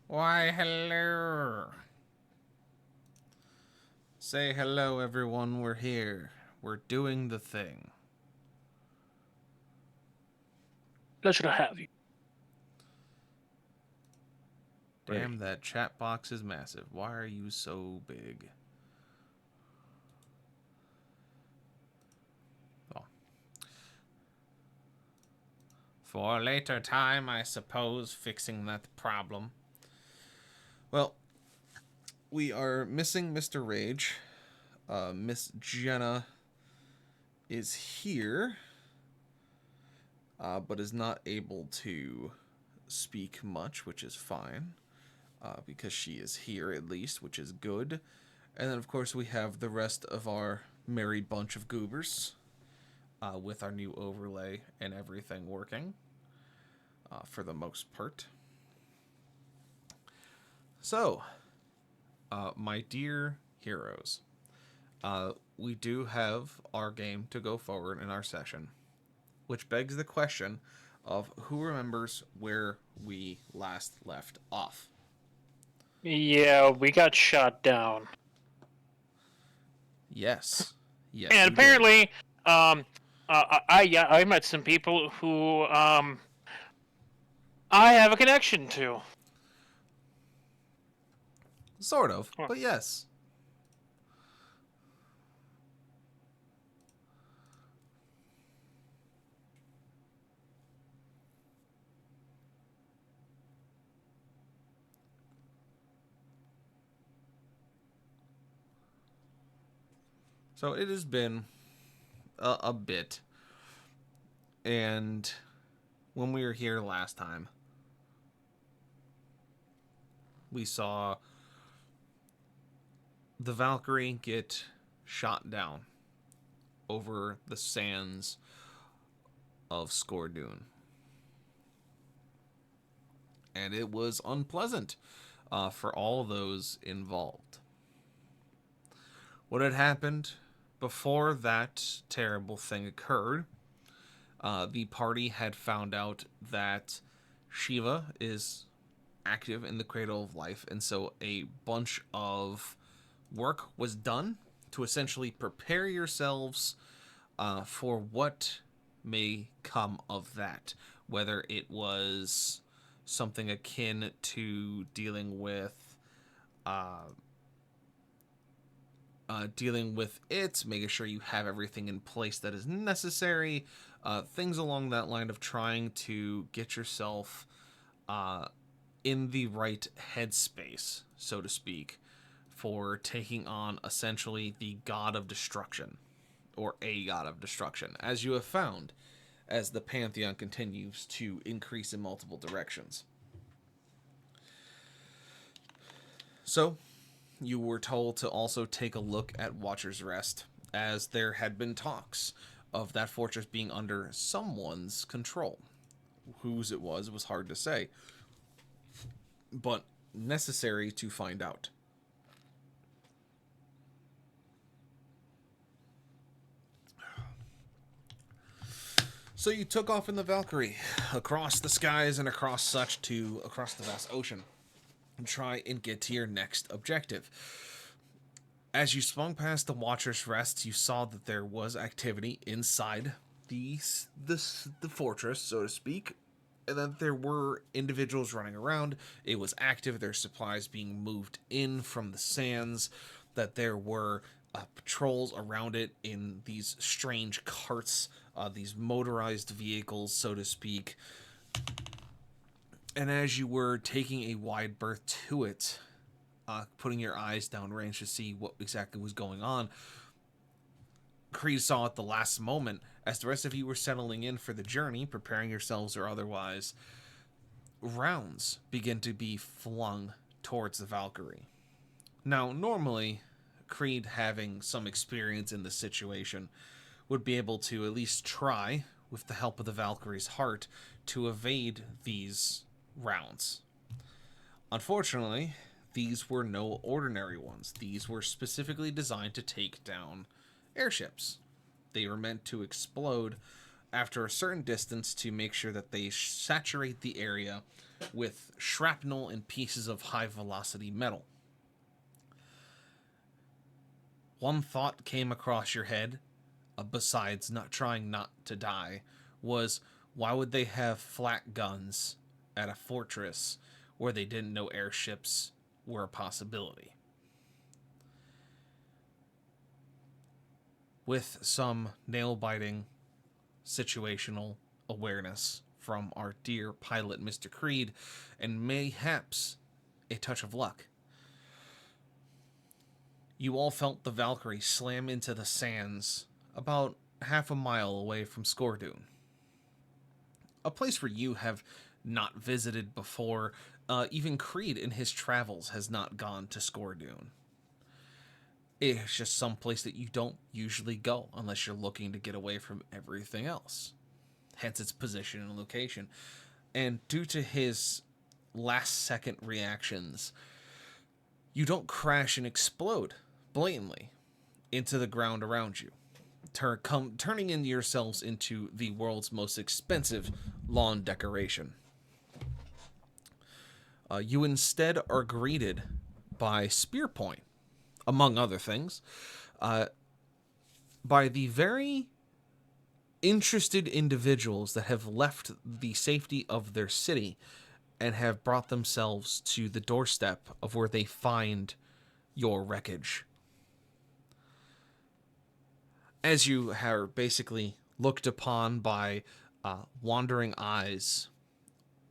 Why, hello. Say hello, everyone. We're here. We're doing the thing. Pleasure to have you. Damn, that chat box is massive. Why are you so big? Oh. For a later time, I suppose, fixing that problem. Well, we are missing Mr. Rage. Miss Jenna is here, but is not able to speak much, which is fine, because she is here at least, which is good. And then, of course, we have the rest of our merry bunch of goobers with our new overlay and everything working for the most part. So, my dear heroes, we do have our game to go forward in our session, which begs the question of who remembers where we last left off. Yeah, we got shot down. Yes. Yes, And you did. apparently, I met some people who I have a connection to. Sort of, but yes. So it has been a bit. And when we were here last time, we saw the Valkyrie get shot down over the sands of Scordoon. And it was unpleasant for all those involved. What had happened before that terrible thing occurred, the party had found out that Shiva is active in the Cradle of Life, and so a bunch of work was done to essentially prepare yourselves for what may come of that. Whether it was something akin to dealing with it, making sure you have everything in place that is necessary, things along that line of trying to get yourself in the right headspace, so to speak, for taking on essentially the god of destruction, or a god of destruction, as you have found as the pantheon continues to increase in multiple directions. So, you were told to also take a look at Watcher's Rest, as there had been talks of that fortress being under someone's control. Whose it was hard to say, but necessary to find out. So you took off in the Valkyrie, across the skies and across the vast ocean, and try and get to your next objective. As you swung past the Watcher's Rest, you saw that there was activity inside the fortress, so to speak, and that there were individuals running around. It was active. There's supplies being moved in from the sands. That there were patrols around it in these strange carts, these motorized vehicles, so to speak. And as you were taking a wide berth to it, putting your eyes downrange to see what exactly was going on, Creed saw at the last moment, as the rest of you were settling in for the journey, preparing yourselves or otherwise, rounds begin to be flung towards the Valkyrie. Now, normally, Creed, having some experience in the situation, would be able to at least try, with the help of the Valkyrie's heart, to evade these rounds. Unfortunately, these were no ordinary ones. These were specifically designed to take down airships. They were meant to explode after a certain distance to make sure that they saturate the area with shrapnel and pieces of high-velocity metal. One thought came across your head, besides not trying not to die, was why would they have flak guns at a fortress where they didn't know airships were a possibility? With some nail-biting situational awareness from our dear pilot, Mr. Creed, and mayhaps a touch of luck, you all felt the Valkyrie slam into the sands about half a mile away from Skordoon. A place where you have not visited before. Even Creed in his travels has not gone to Skordoon. It's just some place that you don't usually go unless you're looking to get away from everything else. Hence its position and location. And due to his last-second reactions, you don't crash and explode blatantly into the ground around you, turning in yourselves into the world's most expensive lawn decoration. You instead are greeted by Spearpoint, among other things, by the very interested individuals that have left the safety of their city and have brought themselves to the doorstep of where they find your wreckage. As you are basically looked upon by wandering eyes,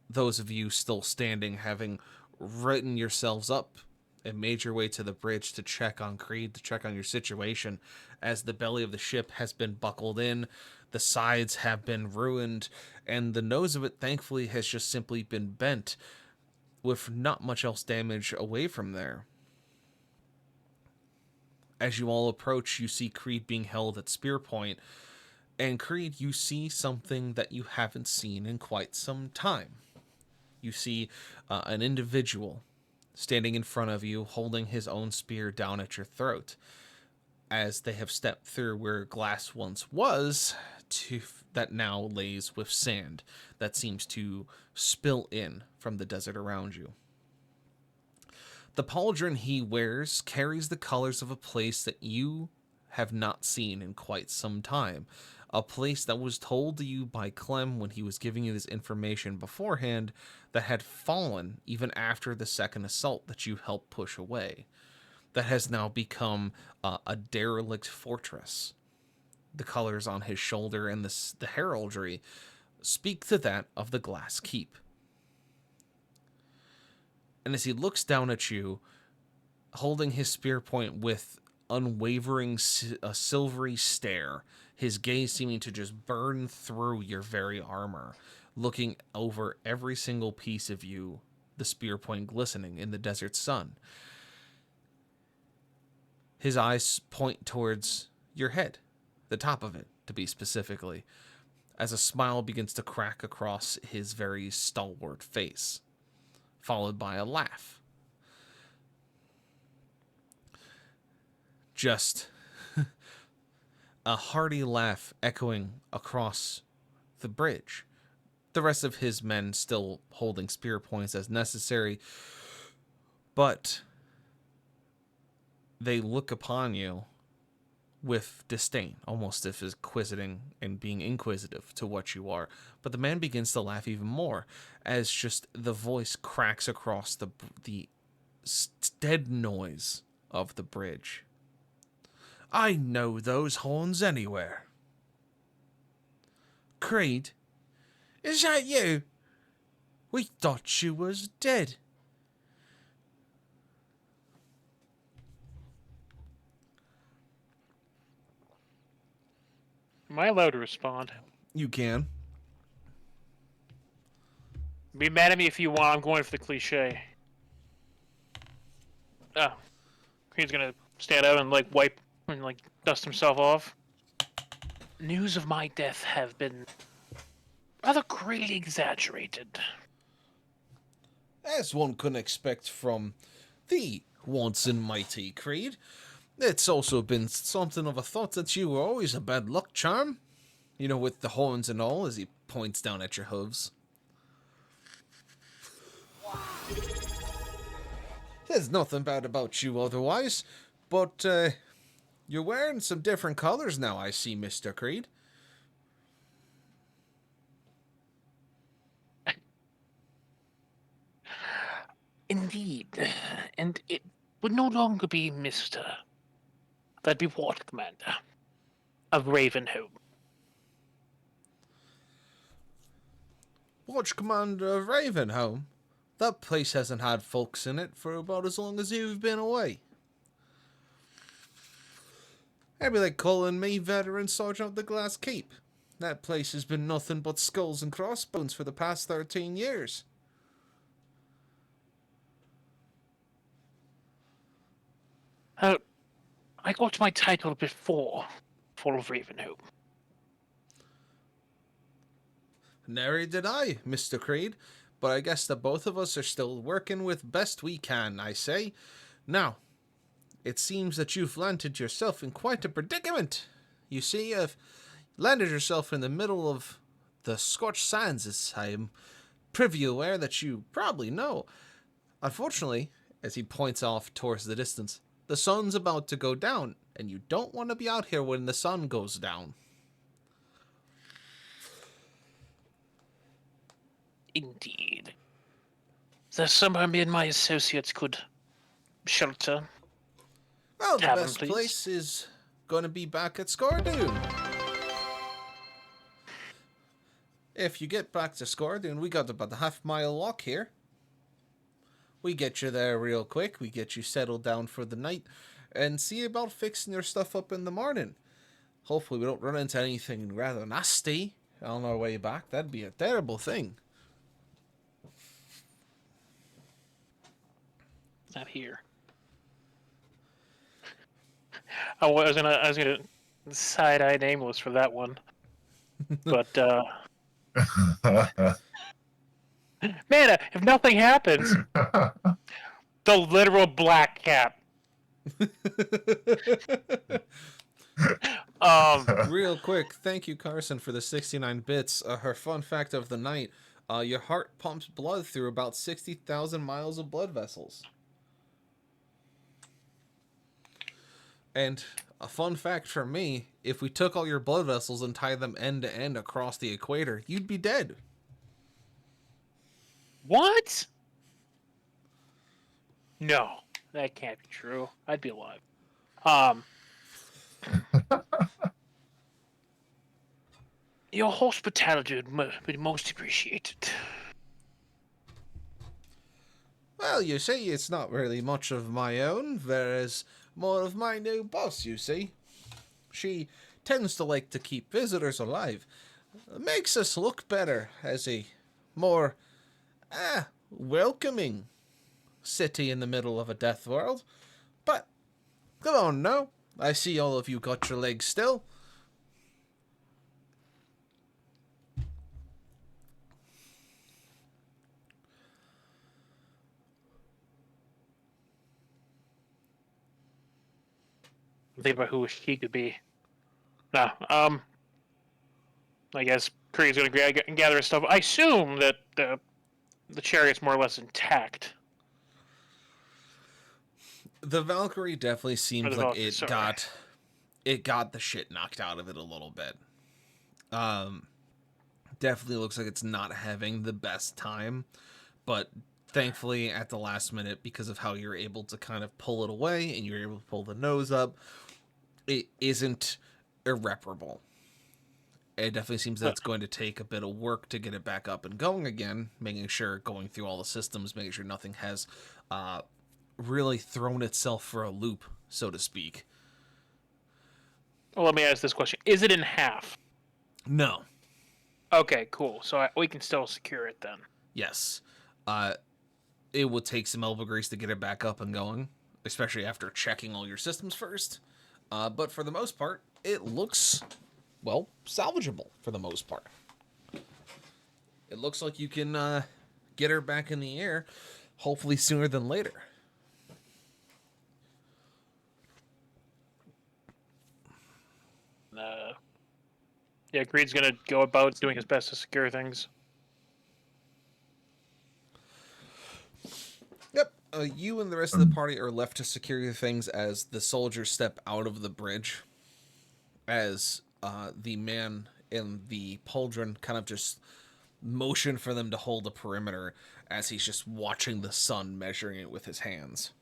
those of you still standing, having written yourselves up and made your way to the bridge to check on Creed, to check on your situation, as the belly of the ship has been buckled in, the sides have been ruined, and the nose of it, thankfully, has just simply been bent, with not much else damage away from there. As you all approach, you see Creed being held at spear point, and Creed, you see something that you haven't seen in quite some time. You see an individual standing in front of you, holding his own spear down at your throat, as they have stepped through where glass once was, that now lays with sand that seems to spill in from the desert around you. The pauldron he wears carries the colors of a place that you have not seen in quite some time. A place that was told to you by Clem when he was giving you this information beforehand, that had fallen even after the second assault that you helped push away. That has now become a derelict fortress. The colors on his shoulder and the heraldry speak to that of the Glass Keep. And as he looks down at you, holding his spear point with unwavering silvery stare, his gaze seeming to just burn through your very armor, looking over every single piece of you, the spear point glistening in the desert sun. His eyes point towards your head, the top of it, to be specifically, as a smile begins to crack across his very stalwart face, followed by a laugh. Just a hearty laugh echoing across the bridge. The rest of his men still holding spear points as necessary, but they look upon you with disdain, almost as if inquisiting and being inquisitive to what you are. But the man begins to laugh even more, as just the voice cracks across the dead noise of the bridge. I know those horns anywhere. Creed, is that you? We thought you was dead. Am I allowed to respond? You can. Be mad at me if you want. I'm going for the cliche. Oh. He's gonna stand up and, wipe and, dust himself off. News of my death have been rather greatly exaggerated. As one couldn't expect from the once and mighty Creed. It's also been something of a thought that you were always a bad luck charm. You know, with the horns and all, as he points down at your hooves. There's nothing bad about you otherwise, but you're wearing some different colors now, I see, Mr. Creed. Indeed. And it would no longer be Mr. That'd be Ward Commander of Ravenholm. Watch Commander of Ravenholm. That place hasn't had folks in it for about as long as you've been away. I'd be like calling me Veteran Sergeant of the Glass Keep. That place has been nothing but skulls and crossbones for the past 13 years. I got my title before Fall of Ravenholm. Nary did I, Mr. Creed, but I guess that both of us are still working with best we can, I say. Now, it seems that you've landed yourself in quite a predicament. You see, you've landed yourself in the middle of the Scorched Sands, as I am privy aware that you probably know. Unfortunately, as he points off towards the distance, the sun's about to go down, and you don't want to be out here when the sun goes down. Indeed. There's somewhere me and my associates could shelter. Well, the Tavern, best please. place is going to be back at Scordoon. If you get back to Scordoon, we got about a half-mile walk here. We get you there real quick. We get you settled down for the night and see about fixing your stuff up in the morning. Hopefully we don't run into anything rather nasty on our way back. That'd be a terrible thing. Not here. I was gonna side-eye Nameless for that one, but man, if nothing happens, the literal black cat. Real quick, thank you, Carson, for the 69 bits. Her fun fact of the night, your heart pumps blood through about 60,000 miles of blood vessels. And a fun fact for me, if we took all your blood vessels and tied them end to end across the equator, you'd be dead. What? No, that can't be true. I'd be alive. Your hospitality would be most appreciated. Well, you see, it's not really much of my own, whereas more of my new boss, you see. She tends to like to keep visitors alive. Makes us look better as a more, welcoming city in the middle of a death world. But, come on now. I see all of you got your legs still. Think about who he could be. No, I guess Creed's gonna gather his stuff. I assume that the chariot's more or less intact. The Valkyrie definitely seems like Valkyrie, sorry. it got the shit knocked out of it a little bit. Definitely looks like it's not having the best time, but thankfully at the last minute, because of how you're able to kind of pull it away and you're able to pull the nose up, it isn't irreparable. It definitely seems that it's going to take a bit of work to get it back up and going again, making sure, going through all the systems, making sure nothing has really thrown itself for a loop, so to speak. Well, let me ask this question: is it in half? No. Okay, cool. So we can still secure it then. Yes. It would take some elbow grease to get it back up and going, especially after checking all your systems first. But for the most part, it looks, well, salvageable for the most part. It looks like you can get her back in the air, hopefully sooner than later. Yeah, Creed's gonna go about doing his best to secure things. You and the rest of the party are left to secure your things as the soldiers step out of the bridge. As the man in the pauldron kind of just motion for them to hold a perimeter as he's just watching the sun, measuring it with his hands.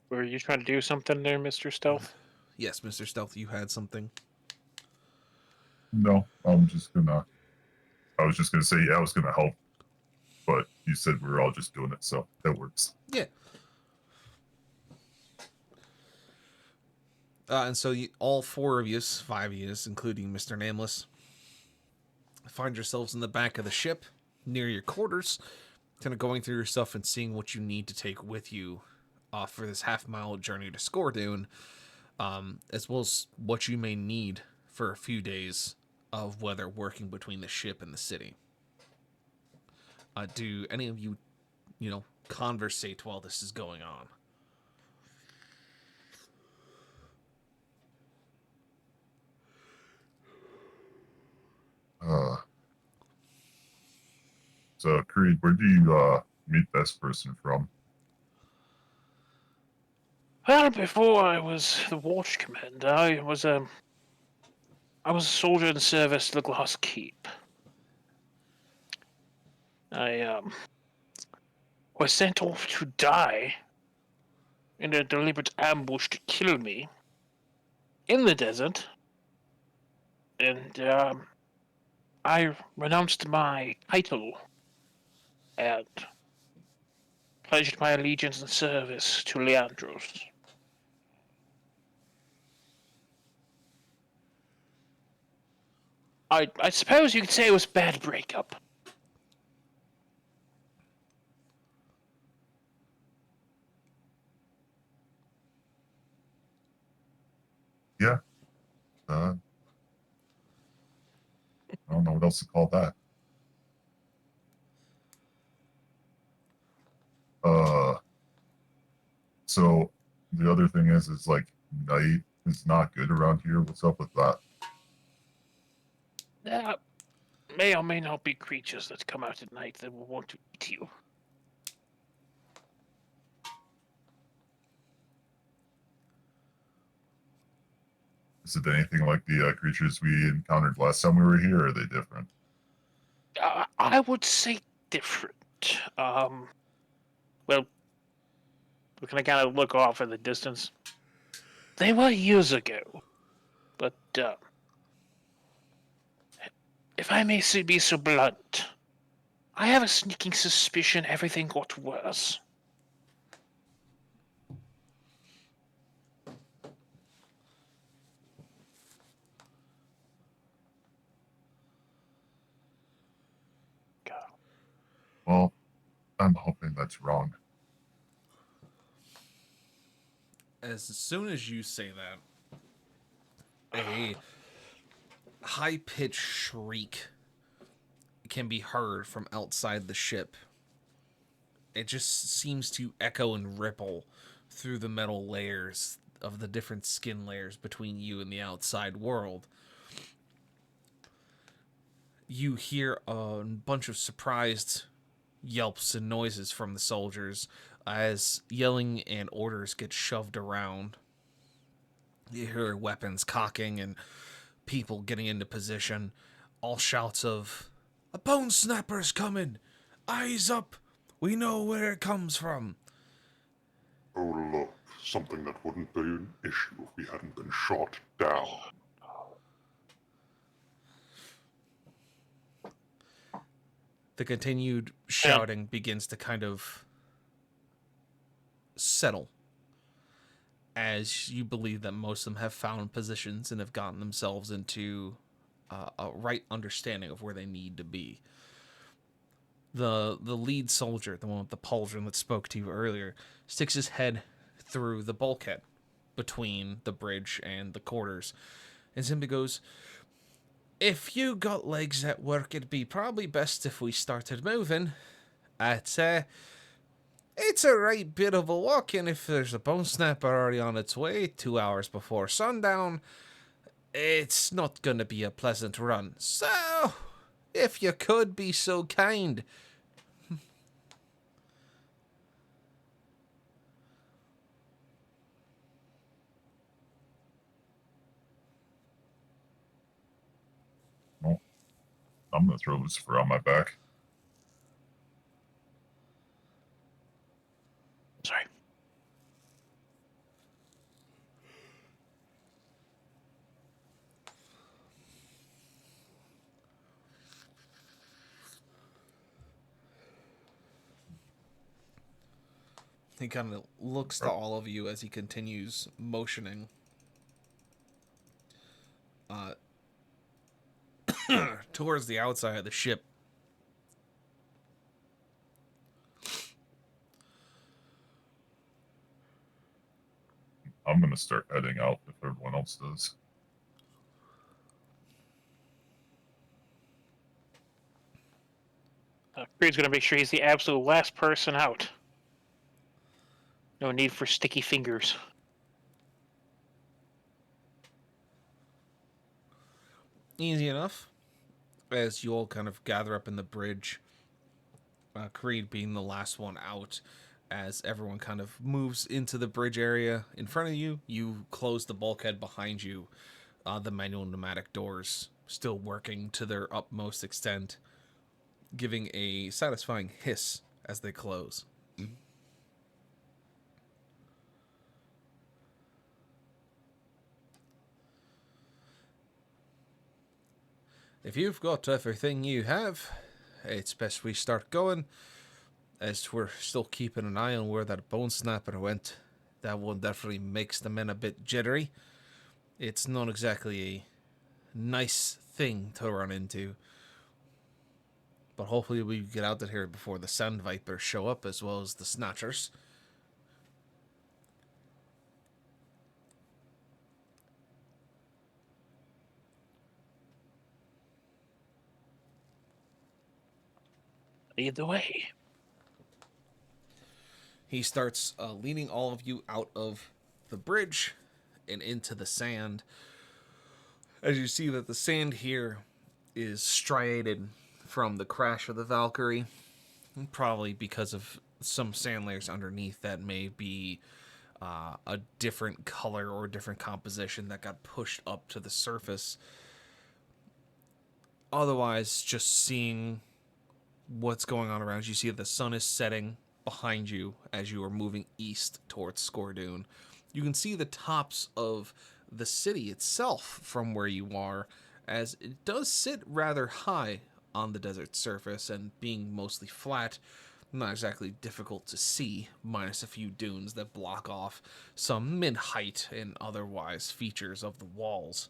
Were you trying to do something there, Mr. Stealth? Yes, Mr. Stealth, you had something. No, I was just gonna say, yeah, I was gonna help. But you said we were all just doing it, so that works. Yeah. And so all four of you, 5 of you, including Mr. Nameless, find yourselves in the back of the ship, near your quarters, kind of going through your stuff and seeing what you need to take with you for this half-mile journey to Scordoon, as well as what you may need for a few days of weather working between the ship and the city. Do any of you, conversate while this is going on? So Creed, where do you meet this person from? Well, before I was the watch commander, I was a soldier in service to the Glass Keep. I was sent off to die in a deliberate ambush to kill me in the desert, and I renounced my title and pledged my allegiance and service to Leandros. I suppose you could say it was a bad breakup. Yeah. I don't know what else to call that. So the other thing is like night is not good around here. What's up with that? There may or may not be creatures that come out at night that will want to eat you. Is it anything like the creatures we encountered last time we were here, or are they different? I would say different. Well, we can kind of look off in the distance. They were years ago, but if I may be so blunt, I have a sneaking suspicion everything got worse. Well, I'm hoping that's wrong. As soon as you say that, a high-pitched shriek can be heard from outside the ship. It just seems to echo and ripple through the metal layers of the different skin layers between you and the outside world. You hear a bunch of surprised yelps and noises from the soldiers as yelling and orders get shoved around. You hear weapons cocking and people getting into position. All shouts of, "A bone snapper's coming! Eyes up! We know where it comes from!" Oh look, something that wouldn't be an issue if we hadn't been shot down. The continued shouting begins to kind of settle as you believe that most of them have found positions and have gotten themselves into a right understanding of where they need to be. The lead soldier, the one with the pauldron that spoke to you earlier, sticks his head through the bulkhead between the bridge and the quarters and simply goes, "If you got legs at work, it'd be probably best if we started moving. It's a right bit of a walk, and if there's a bone snapper already on its way 2 hours before sundown, it's not gonna be a pleasant run. So, if you could be so kind. Well, I'm gonna throw Lucifer on my back. Sorry. He kind of looks to all of you as he continues motioning towards the outside of the ship. I'm gonna start heading out if everyone else does. Creed's gonna make sure he's the absolute last person out. No need for sticky fingers. Easy enough. As you all kind of gather up in the bridge, Creed being the last one out, as everyone kind of moves into the bridge area in front of you, you close the bulkhead behind you. The manual pneumatic doors still working to their utmost extent, giving a satisfying hiss as they close. If you've got everything you have, it's best we start going, as we're still keeping an eye on where that bone snapper went. That one definitely makes the men a bit jittery. It's not exactly a nice thing to run into. But hopefully we get out of here before the Sand Vipers show up, as well as the Snatchers. Lead the way. He starts leading all of you out of the bridge and into the sand. As you see that the sand here is striated from the crash of the Valkyrie, probably because of some sand layers underneath that may be a different color or different composition that got pushed up to the surface. Otherwise, just seeing what's going on around you, see that the sun is setting behind you as you are moving east towards Scordoon. You can see the tops of the city itself from where you are, as it does sit rather high on the desert surface, and being mostly flat, not exactly difficult to see, minus a few dunes that block off some mid-height and otherwise features of the walls.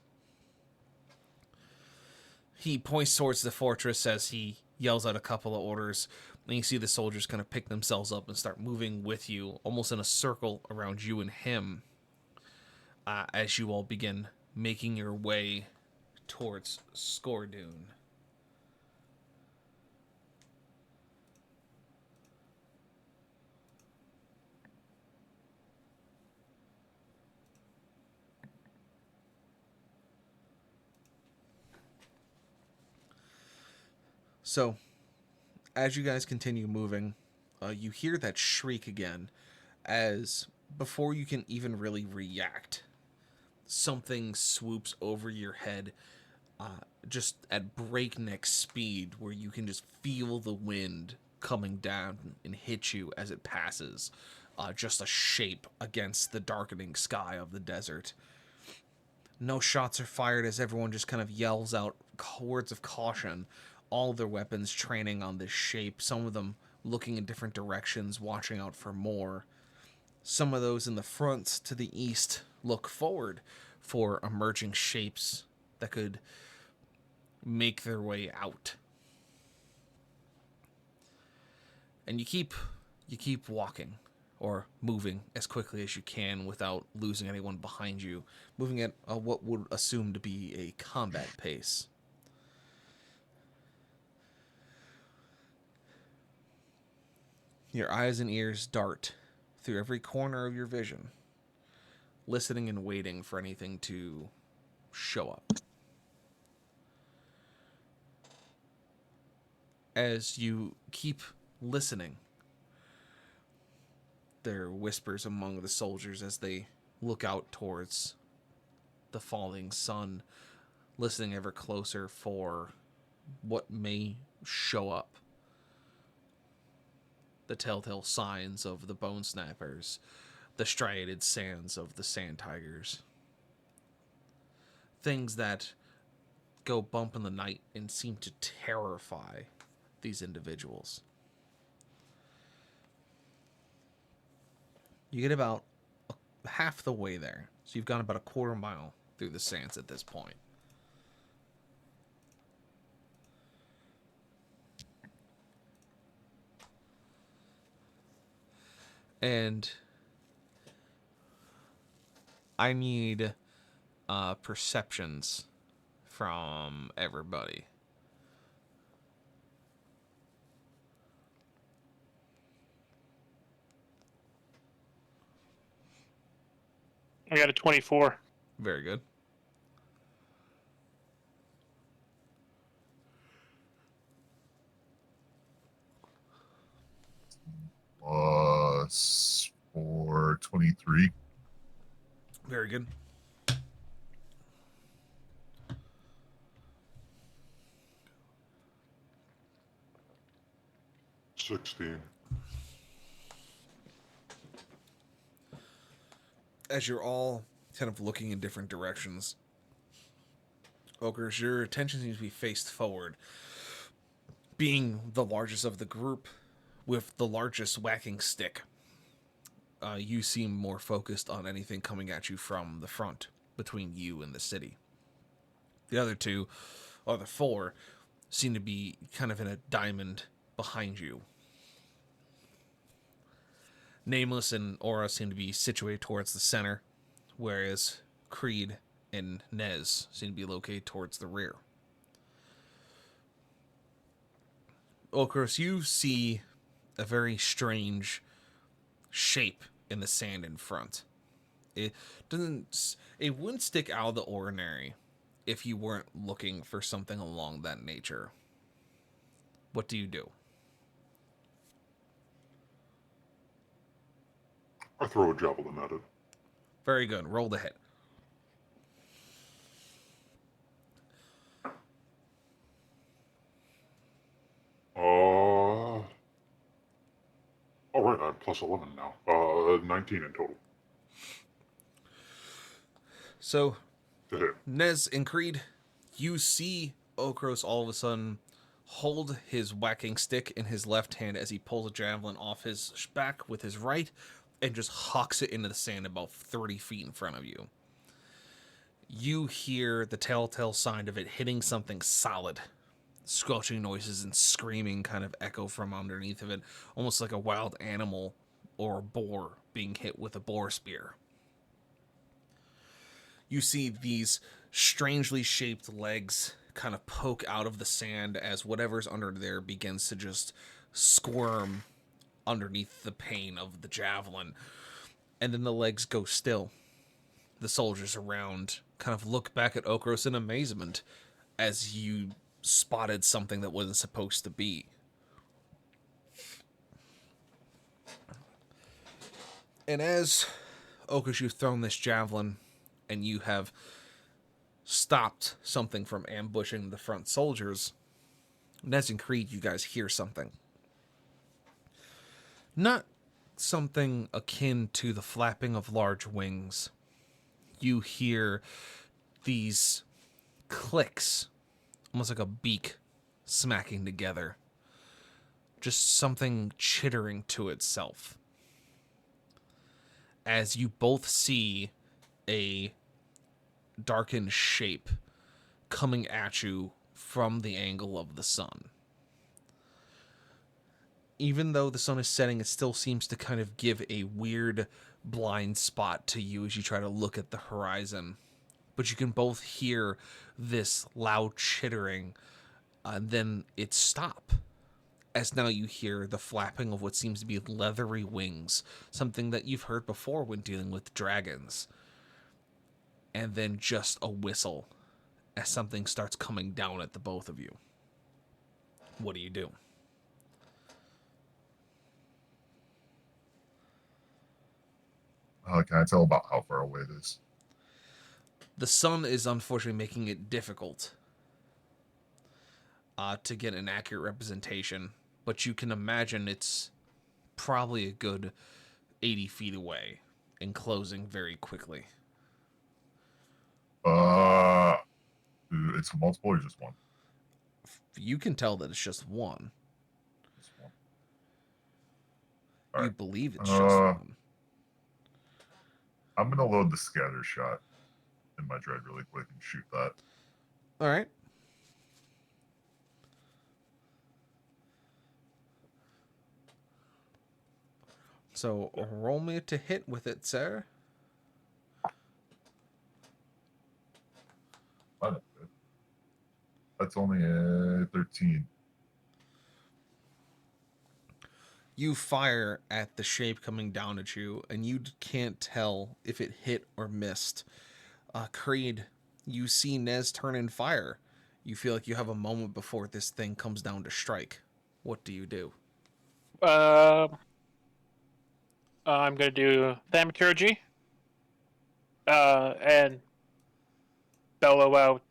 He points towards the fortress as he yells out a couple of orders, and you see the soldiers kind of pick themselves up and start moving with you, almost in a circle around you and him, as you all begin making your way towards Scordoon. So, as you guys continue moving, you hear that shriek again, as before you can even really react, something swoops over your head, just at breakneck speed, where you can just feel the wind coming down and hit you as it passes, just a shape against the darkening sky of the desert. No shots are fired as everyone just kind of yells out words of caution, all their weapons training on this shape, some of them looking in different directions, watching out for more. Some of those in the front to the east look forward for emerging shapes that could make their way out. And you keep walking, or moving as quickly as you can without losing anyone behind you, moving at what would assume to be a combat pace. Your eyes and ears dart through every corner of your vision, listening and waiting for anything to show up. As you keep listening, there are whispers among the soldiers as they look out towards the falling sun, listening ever closer for what may show up. The telltale signs of the bone snappers, the striated sands of the sand tigers. Things that go bump in the night and seem to terrify these individuals. You get about half the way there. So you've gone about a quarter mile through the sands at this point. And I need perceptions from everybody. I got a 24. Very good. Plus 423. Very good. $16. As you're all kind of looking in different directions, Okers, your attention seems to be faced forward. Being the largest of the group, with the largest whacking stick, you seem more focused on anything coming at you from the front, between you and the city. The other two, or the four, seem to be kind of in a diamond behind you. Nameless and Aura seem to be situated towards the center, whereas Creed and Nez seem to be located towards the rear. Okros, you see a very strange shape in the sand in front. It wouldn't stick out of the ordinary if you weren't looking for something along that nature. What do you do? I throw a javelin at it. Very good. Roll the hit. All right, I'm plus 11 now. 19 in total. So, To hit. Nez and Creed, you see Okros all of a sudden hold his whacking stick in his left hand as he pulls a javelin off his back with his right and just hawks it into the sand about 30 feet in front of you. You hear the telltale sign of it hitting something solid. Squelching noises and screaming kind of echo from underneath of it, almost like a wild animal or a boar being hit with a boar spear. You see these strangely shaped legs kind of poke out of the sand as whatever's under there begins to just squirm underneath the pain of the javelin. And then the legs go still. The soldiers around kind of look back at Okros in amazement as you spotted something that wasn't supposed to be. And as Okros, you've thrown this javelin and you have stopped something from ambushing the front soldiers, Nez and Creed, you guys hear something. Not something akin to the flapping of large wings. You hear these clicks, almost like a beak smacking together. Just something chittering to itself. As you both see a darkened shape coming at you from the angle of the sun. Even though the sun is setting, it still seems to kind of give a weird blind spot to you as you try to look at the horizon. But you can both hear this loud chittering, and then it stop. As now you hear the flapping of what seems to be leathery wings, something that you've heard before when dealing with dragons. and then just a whistle as something starts coming down at the both of you. What do you do? Can I tell about how far away it is? The sun is unfortunately making it difficult to get an accurate representation, but you can imagine it's probably a good 80 feet away and closing very quickly. It's multiple or just one? You can tell that it's just one. Just one. All You right. believe it's just one. I'm gonna load the scatter shot in my dread really quick and shoot that. All right. So roll me to hit with it, sir. That's only a 13. You fire at the shape coming down at you, and you can't tell if it hit or missed. Creed, you see Nez turn and fire. You feel like you have a moment before this thing comes down to strike. What do you do? I'm gonna do thaumaturgy. And bellow out,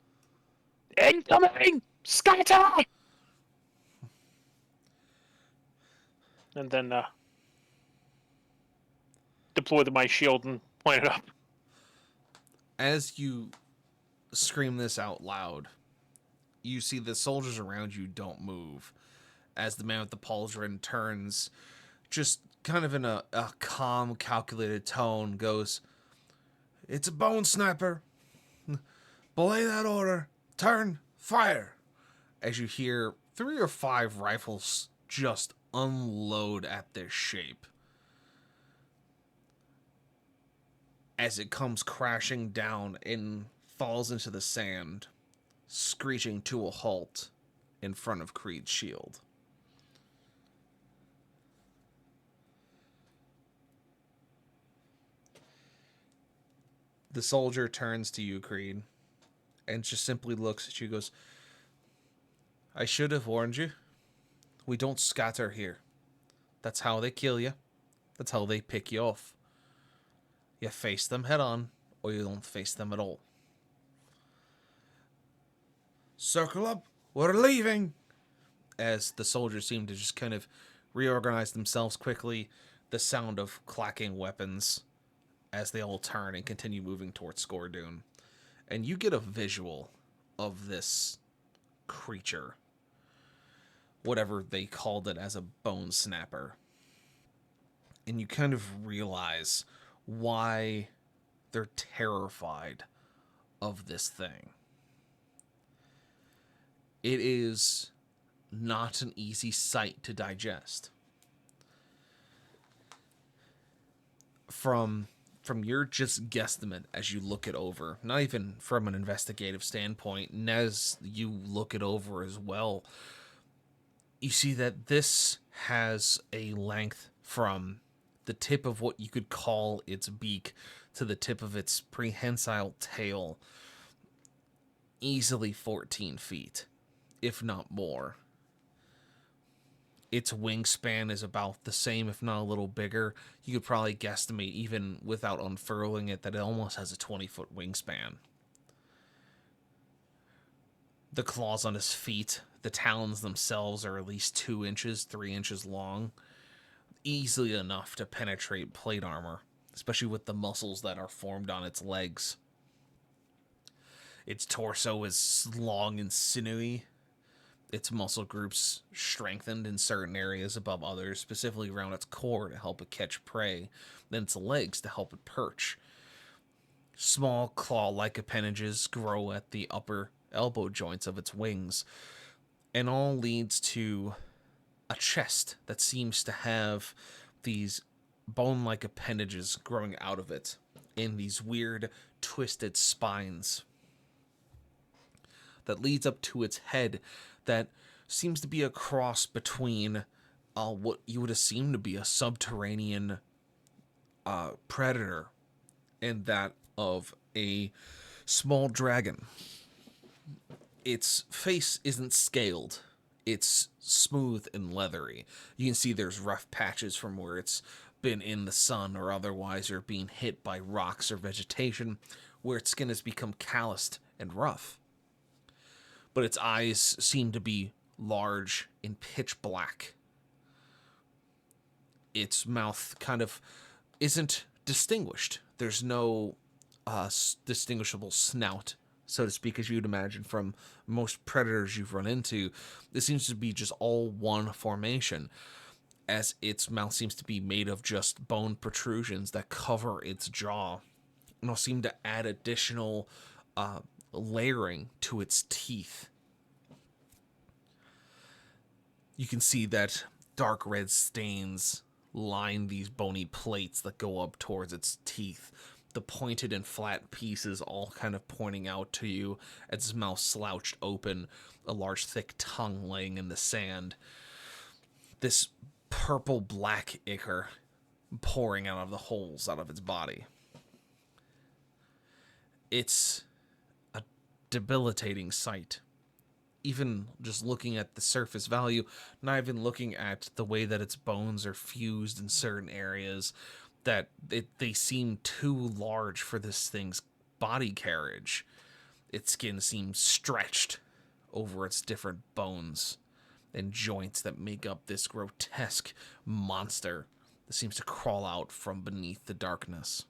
"Incoming! Scatter!" And then deploy my shield and point it up. As you scream this out loud, you see the soldiers around you don't move. As the man with the pauldron turns, just kind of in a calm, calculated tone, goes, "It's a bone sniper. Belay that order. Turn. Fire." As you hear 3 or 5 rifles just unload at this shape. As it comes crashing down and falls into the sand, screeching to a halt in front of Creed's shield. The soldier turns to you, Creed, and just simply looks at you and goes, "I should have warned you. We don't scatter here. That's how they kill you. That's how they pick you off. You face them head on, or you don't face them at all. Circle up. We're leaving." As the soldiers seem to just kind of reorganize themselves quickly, the sound of clacking weapons as they all turn and continue moving towards Scordoon. And you get a visual of this creature, whatever they called it, as a bone snapper. And you kind of realize why they're terrified of this thing. It is not an easy sight to digest. From your just guesstimate as you look it over, not even from an investigative standpoint, and as you look it over as well, you see that this has a length from the tip of what you could call its beak to the tip of its prehensile tail, easily 14 feet, if not more. Its wingspan is about the same, if not a little bigger. You could probably guesstimate, even without unfurling it, that it almost has a 20-foot wingspan. The claws on his feet, the talons themselves are at least 2 inches, 3 inches long. Easily enough to penetrate plate armor, especially with the muscles that are formed on its legs. Its torso is long and sinewy. Its muscle groups strengthened in certain areas above others, specifically around its core to help it catch prey, then its legs to help it perch. Small claw-like appendages grow at the upper elbow joints of its wings, and all leads to a chest that seems to have these bone-like appendages growing out of it in these weird, twisted spines that leads up to its head that seems to be a cross between what you would assume to be a subterranean predator and that of a small dragon. Its face isn't scaled. It's smooth and leathery. You can see there's rough patches from where it's been in the sun or otherwise, or being hit by rocks or vegetation, where its skin has become calloused and rough. But its eyes seem to be large and pitch black. Its mouth kind of isn't distinguished. There's no distinguishable snout, so to speak, as you'd imagine from most predators you've run into. This seems to be just all one formation, as its mouth seems to be made of just bone protrusions that cover its jaw, and will seem to add additional layering to its teeth. You can see that dark red stains line these bony plates that go up towards its teeth. The pointed and flat pieces all kind of pointing out to you as its mouth slouched open, a large thick tongue laying in the sand. This purple-black ichor pouring out of the holes out of its body. It's a debilitating sight. Even just looking at the surface value, not even looking at the way that its bones are fused in certain areas, that they seem too large for this thing's body carriage. Its skin seems stretched over its different bones and joints that make up this grotesque monster that seems to crawl out from beneath the darkness.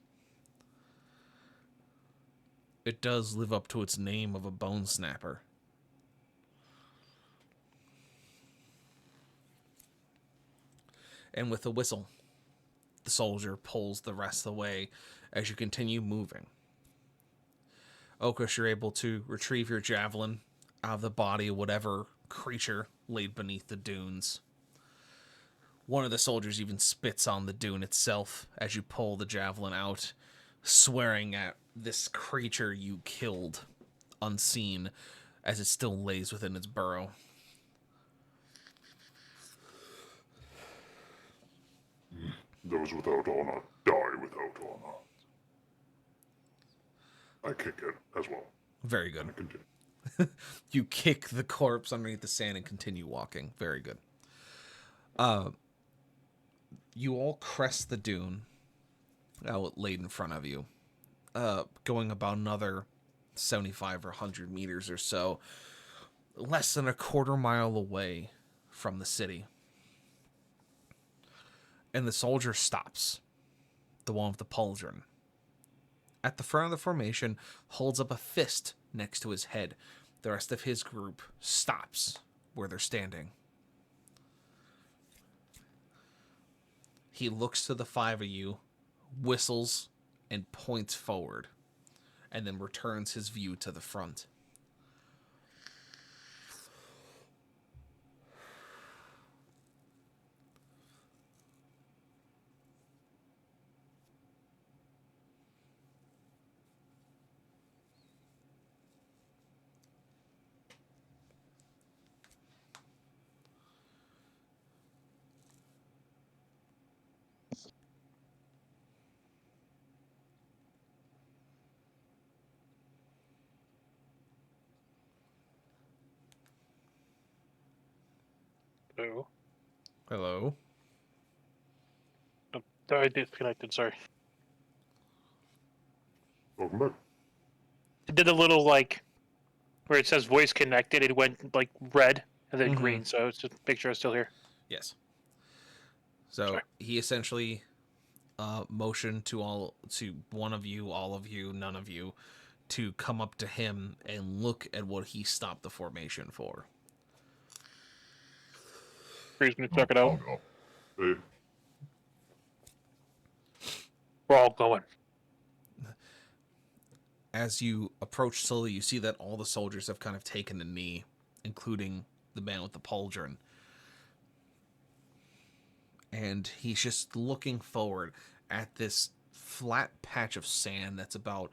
It does live up to its name of a bone snapper. And with a whistle, the soldier pulls the rest of the way as you continue moving. Okus, you're able to retrieve your javelin out of the body of whatever creature laid beneath the dunes. One of the soldiers even spits on the dune itself as you pull the javelin out, swearing at this creature you killed unseen as it still lays within its burrow. Those without honor die without honor. I kick it as well. Very good. And continue. You kick the corpse underneath the sand and continue walking. Very good. You all crest the dune out laid in front of you, going about another 75 or 100 meters or so, less than a quarter mile away from the city. And the soldier stops, the one with the pauldron. At the front of the formation, holds up a fist next to his head. The rest of his group stops where they're standing. He looks to the five of you, whistles, and points forward, and then returns his view to the front. Hello. Hello? Oh, I disconnected, sorry. Welcome back. It did a little, like, where it says voice connected, it went, like, red and then Mhm. green, so it's just make sure I'm still here. Yes. So Sorry. he essentially motioned to one of you, all of you, none of you, to come up to him and look at what he stopped the formation for. Freeze gonna check it I'll out. go. Hey, We're all going. As you approach slowly, you see that all the soldiers have kind of taken a knee, including the man with the pauldron. And he's just looking forward at this flat patch of sand that's about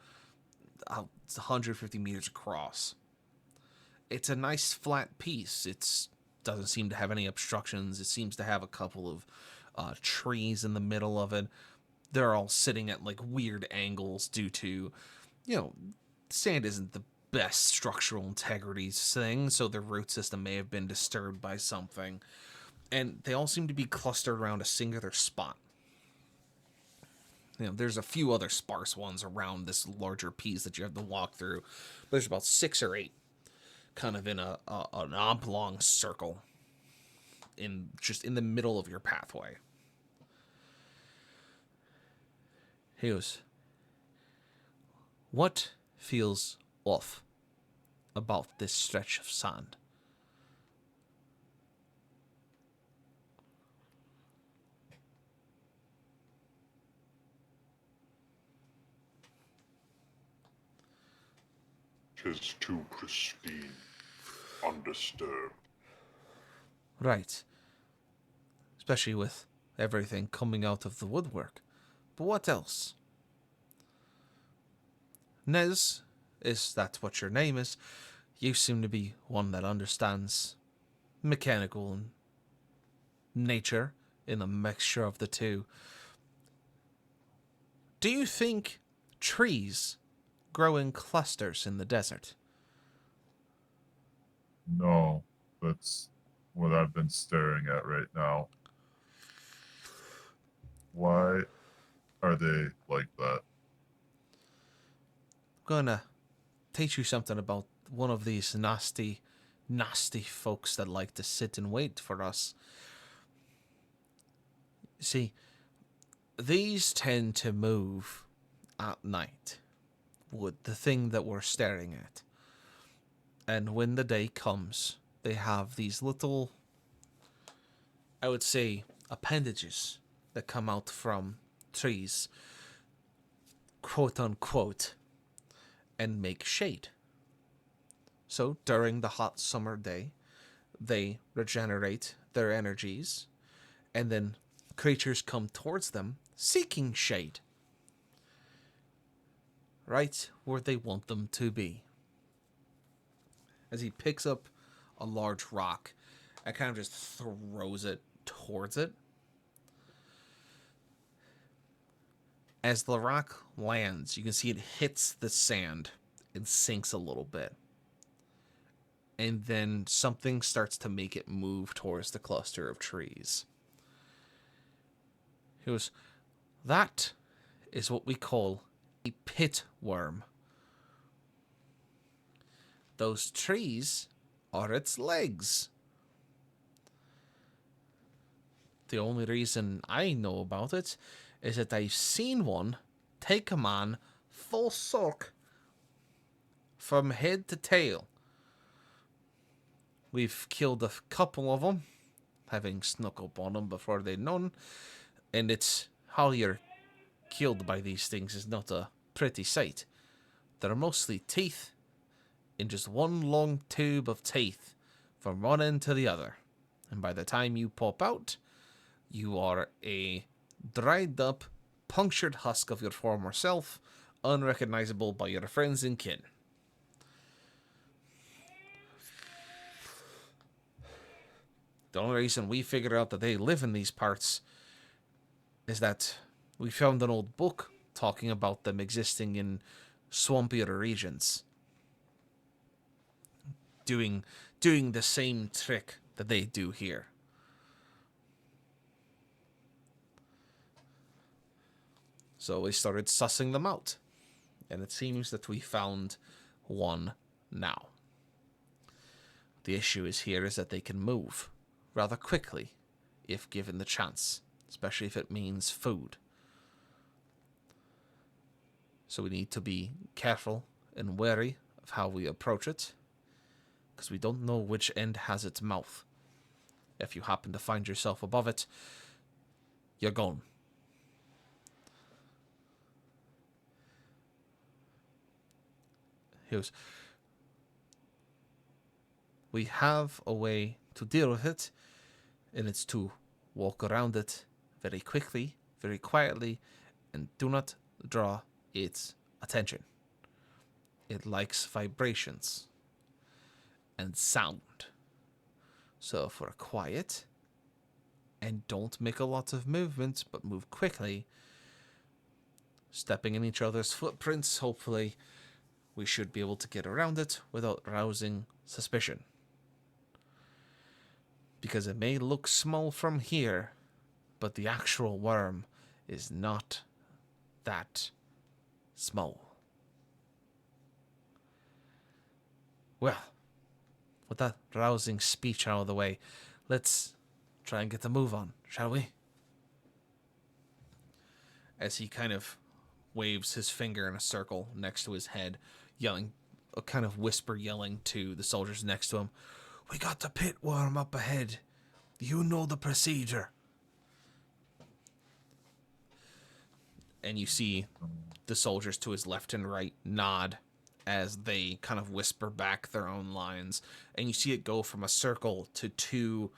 150 meters across. It's a nice flat piece. It doesn't seem to have any obstructions. It seems to have a couple of trees in the middle of it. They're all sitting at like weird angles due to you know, sand isn't the best structural integrity thing, so their root system may have been disturbed by something. And they all seem to be clustered around a singular spot. You know, there's a few other sparse ones around this larger piece that you have to walk through. But there's about 6 or 8 kind of in an oblong circle in the middle of your pathway. He goes, what feels off about this stretch of sand? Tis too pristine, undisturbed. Right. Especially with everything coming out of the woodwork. But what else? Nez, is that what your name is? You seem to be one that understands mechanical and nature in a mixture of the two. Do you think trees grow in clusters in the desert? No, that's what I've been staring at right now. Why are they like that? I'm gonna teach you something about one of these nasty, nasty folks that like to sit and wait for us. See, these tend to move at night, with the thing that we're staring at. And when the day comes, they have these little, I would say, appendages that come out from trees, quote unquote, and make shade. So during the hot summer day, they regenerate their energies, and then creatures come towards them seeking shade, right where they want them to be. As he picks up a large rock and kind of just throws it towards it. As the rock lands, you can see it hits the sand and sinks a little bit. And then something starts to make it move towards the cluster of trees. He goes, that is what we call a pit worm. Those trees are its legs. The only reason I know about it is that I've seen one take a man full sock from head to tail. We've killed a couple of them, having snuck up on them before they'd known, and it's how you're killed by these things is not a pretty sight. They're mostly teeth in just one long tube of teeth from one end to the other. And by the time you pop out, you are a dried up, punctured husk of your former self, unrecognizable by your friends and kin. The only reason we figured out that they live in these parts is that we found an old book talking about them existing in swampier regions. Doing the same trick that they do here. So we started sussing them out. And it seems that we found one now. The issue is that they can move rather quickly if given the chance, especially if it means food. So we need to be careful and wary of how we approach it, because we don't know which end has its mouth. If you happen to find yourself above it, you're gone. Here's, we have a way to deal with it, and it's to walk around it very quickly, very quietly, and do not draw its attention. It likes vibrations and sound. So if we're quiet and don't make a lot of movements but move quickly, stepping in each other's footprints. Hopefully, we should be able to get around it without rousing suspicion. Because it may look small from here, but the actual worm is not that small. Well, with that rousing speech out of the way, let's try and get the move on, shall we? As he kind of waves his finger in a circle next to his head, yelling, a kind of whisper yelling to the soldiers next to him, "We got the pit worm up ahead. You know the procedure." And you see the soldiers to his left and right nod as they kind of whisper back their own lines. And you see it go from a circle to 2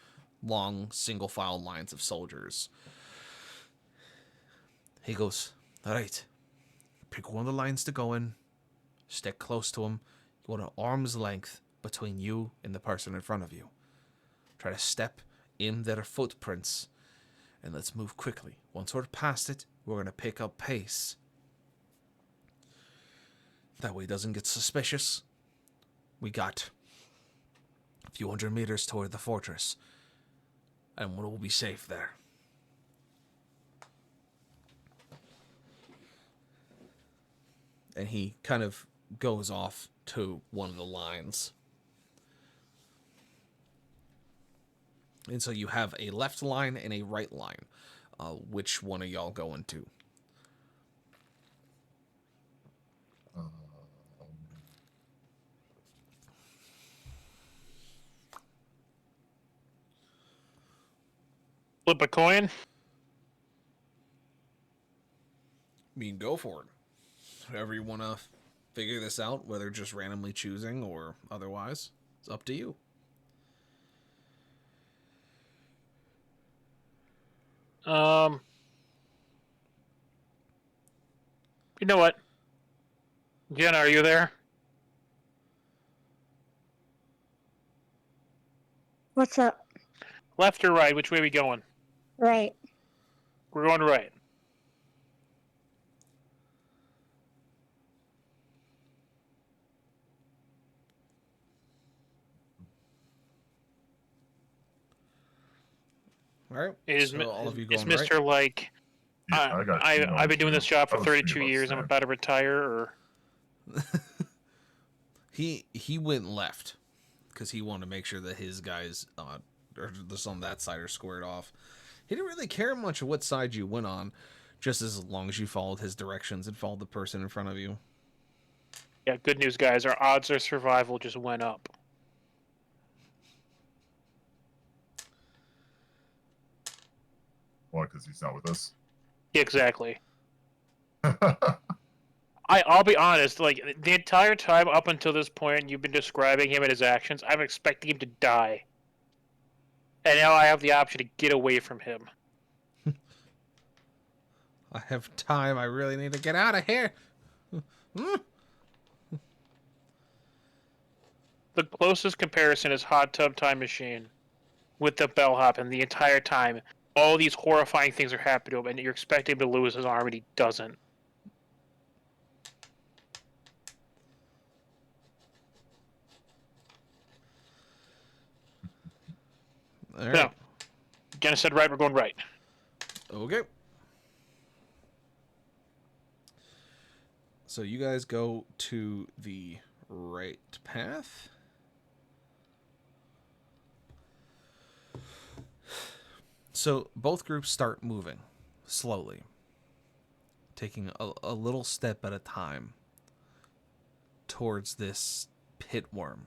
long single file lines of soldiers. He goes, "All right, pick one of the lines to go in, stick close to him, go to arm's length between you and the person in front of you. Try to step in their footprints, and let's move quickly. Once we're past it, we're going to pick up pace. That way it doesn't get suspicious. We got a few hundred meters toward the fortress, and we'll be safe there." And he kind of goes off to one of the lines. And so you have a left line and a right line. Which one are y'all going to? Flip a coin. I mean, go for it. However you want to figure this out, whether just randomly choosing or otherwise, it's up to you. You know what? Jenna, are you there? What's up? Left or right? Which way are we going? Right. We're going right. All right. Is so all of you is going right? Mr. like Yeah, I've been doing this job for I was 32 thinking about years. I'm Sam. about to retire, or He went left because he wanted to make sure that his guys or just on that side are squared off. He didn't really care much of what side you went on, just as long as you followed his directions and followed the person in front of you. yeah. Good news, guys. Our odds of survival just went up. Why? Because he's not with us. Exactly. I'll be honest. Like the entire time up until this point, you've been describing him and his actions. I'm expecting him to die, and now I have the option to get away from him. I have time. I really need to get out of here. The closest comparison is Hot Tub Time Machine with the bellhop, and the entire time, all these horrifying things are happening to him, and you're expecting him to lose his arm, and he doesn't. All right. No. Jenna said right, we're going right. Okay. So you guys go to the right path. So both groups start moving slowly, taking a little step at a time towards this pit worm,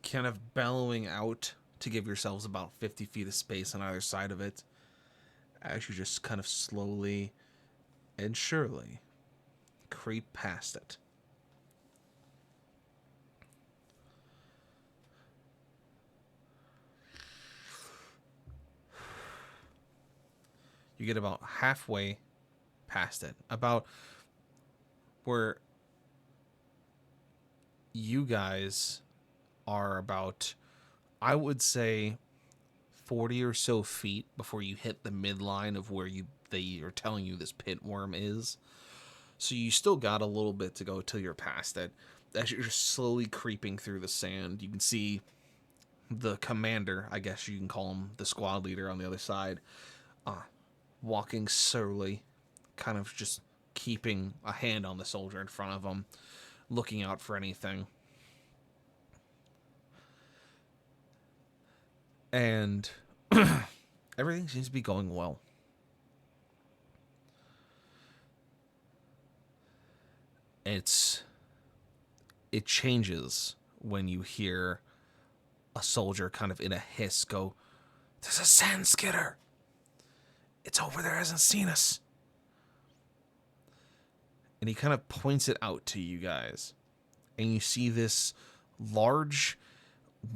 kind of bellowing out to give yourselves about 50 feet of space on either side of it as you just kind of slowly and surely creep past it. You get about halfway past it, about where you guys are about, I would say, 40 or so feet before you hit the midline of where you they are telling you this pit worm is. So you still got a little bit to go till you're past it. As you're slowly creeping through the sand, you can see the commander, I guess you can call him the squad leader on the other side, walking slowly, kind of just keeping a hand on the soldier in front of him, looking out for anything. And everything seems to be going well. It changes when you hear a soldier kind of in a hiss go, "There's a sand skitter! It's over there, hasn't seen us." And he kind of points it out to you guys. And you see this large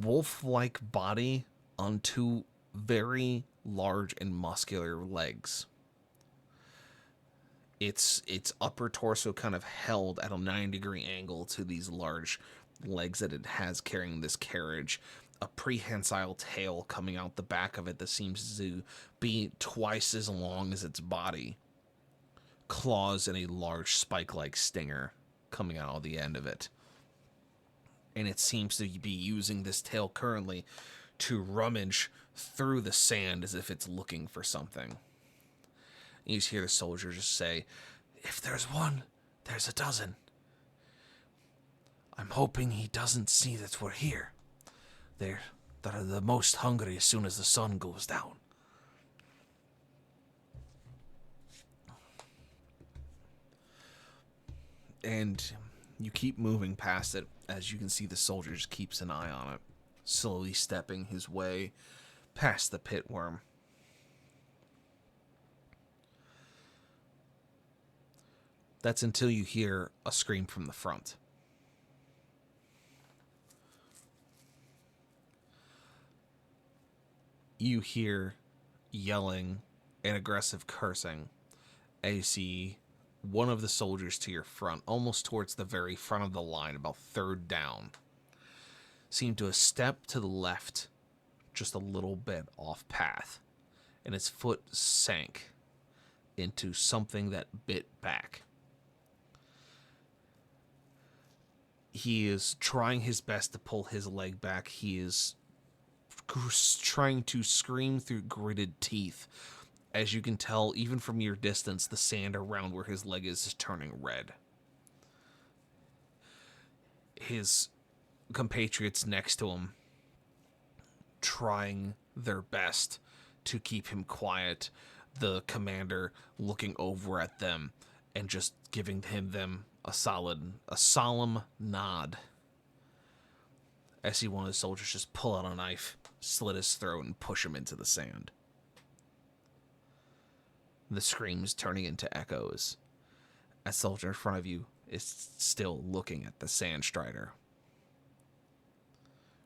wolf-like body on two very large and muscular legs. Its upper torso kind of held at a 9-degree angle to these large legs that it has carrying this carriage. A prehensile tail coming out the back of it that seems to be twice as long as its body. Claws and a large spike-like stinger coming out of the end of it. And it seems to be using this tail currently to rummage through the sand as if it's looking for something. And you just hear the soldier just say, "If there's one, there's a dozen. I'm hoping he doesn't see that we're here. They're the most hungry as soon as the sun goes down." And you keep moving past it as you can see the soldier just keeps an eye on it, slowly stepping his way past the pit worm. That's until you hear a scream from the front. You hear yelling and aggressive cursing as you see one of the soldiers to your front, almost towards the very front of the line, about third down, seem to have stepped to the left just a little bit off path, and its foot sank into something that bit back. He is trying his best to pull his leg back. He is trying to scream through gritted teeth. As you can tell, even from your distance, the sand around where his leg is turning red. His compatriots next to him trying their best to keep him quiet. The commander looking over at them and just giving them a solemn nod. I see one of the soldiers just pull out a knife, slit his throat, and push him into the sand. The screams turning into echoes. A soldier in front of you is still looking at the sand strider,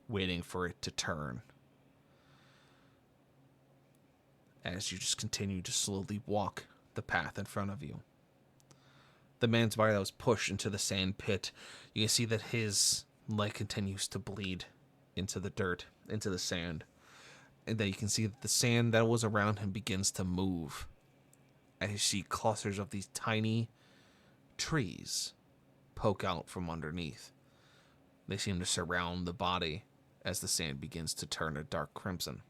waiting for it to turn. As you just continue to slowly walk the path in front of you. The man's body that was pushed into the sand pit, you can see that his leg continues to bleed into the dirt, into the sand. And then you can see that the sand that was around him begins to move. As you see clusters of these tiny trees poke out from underneath. They seem to surround the body as the sand begins to turn a dark crimson.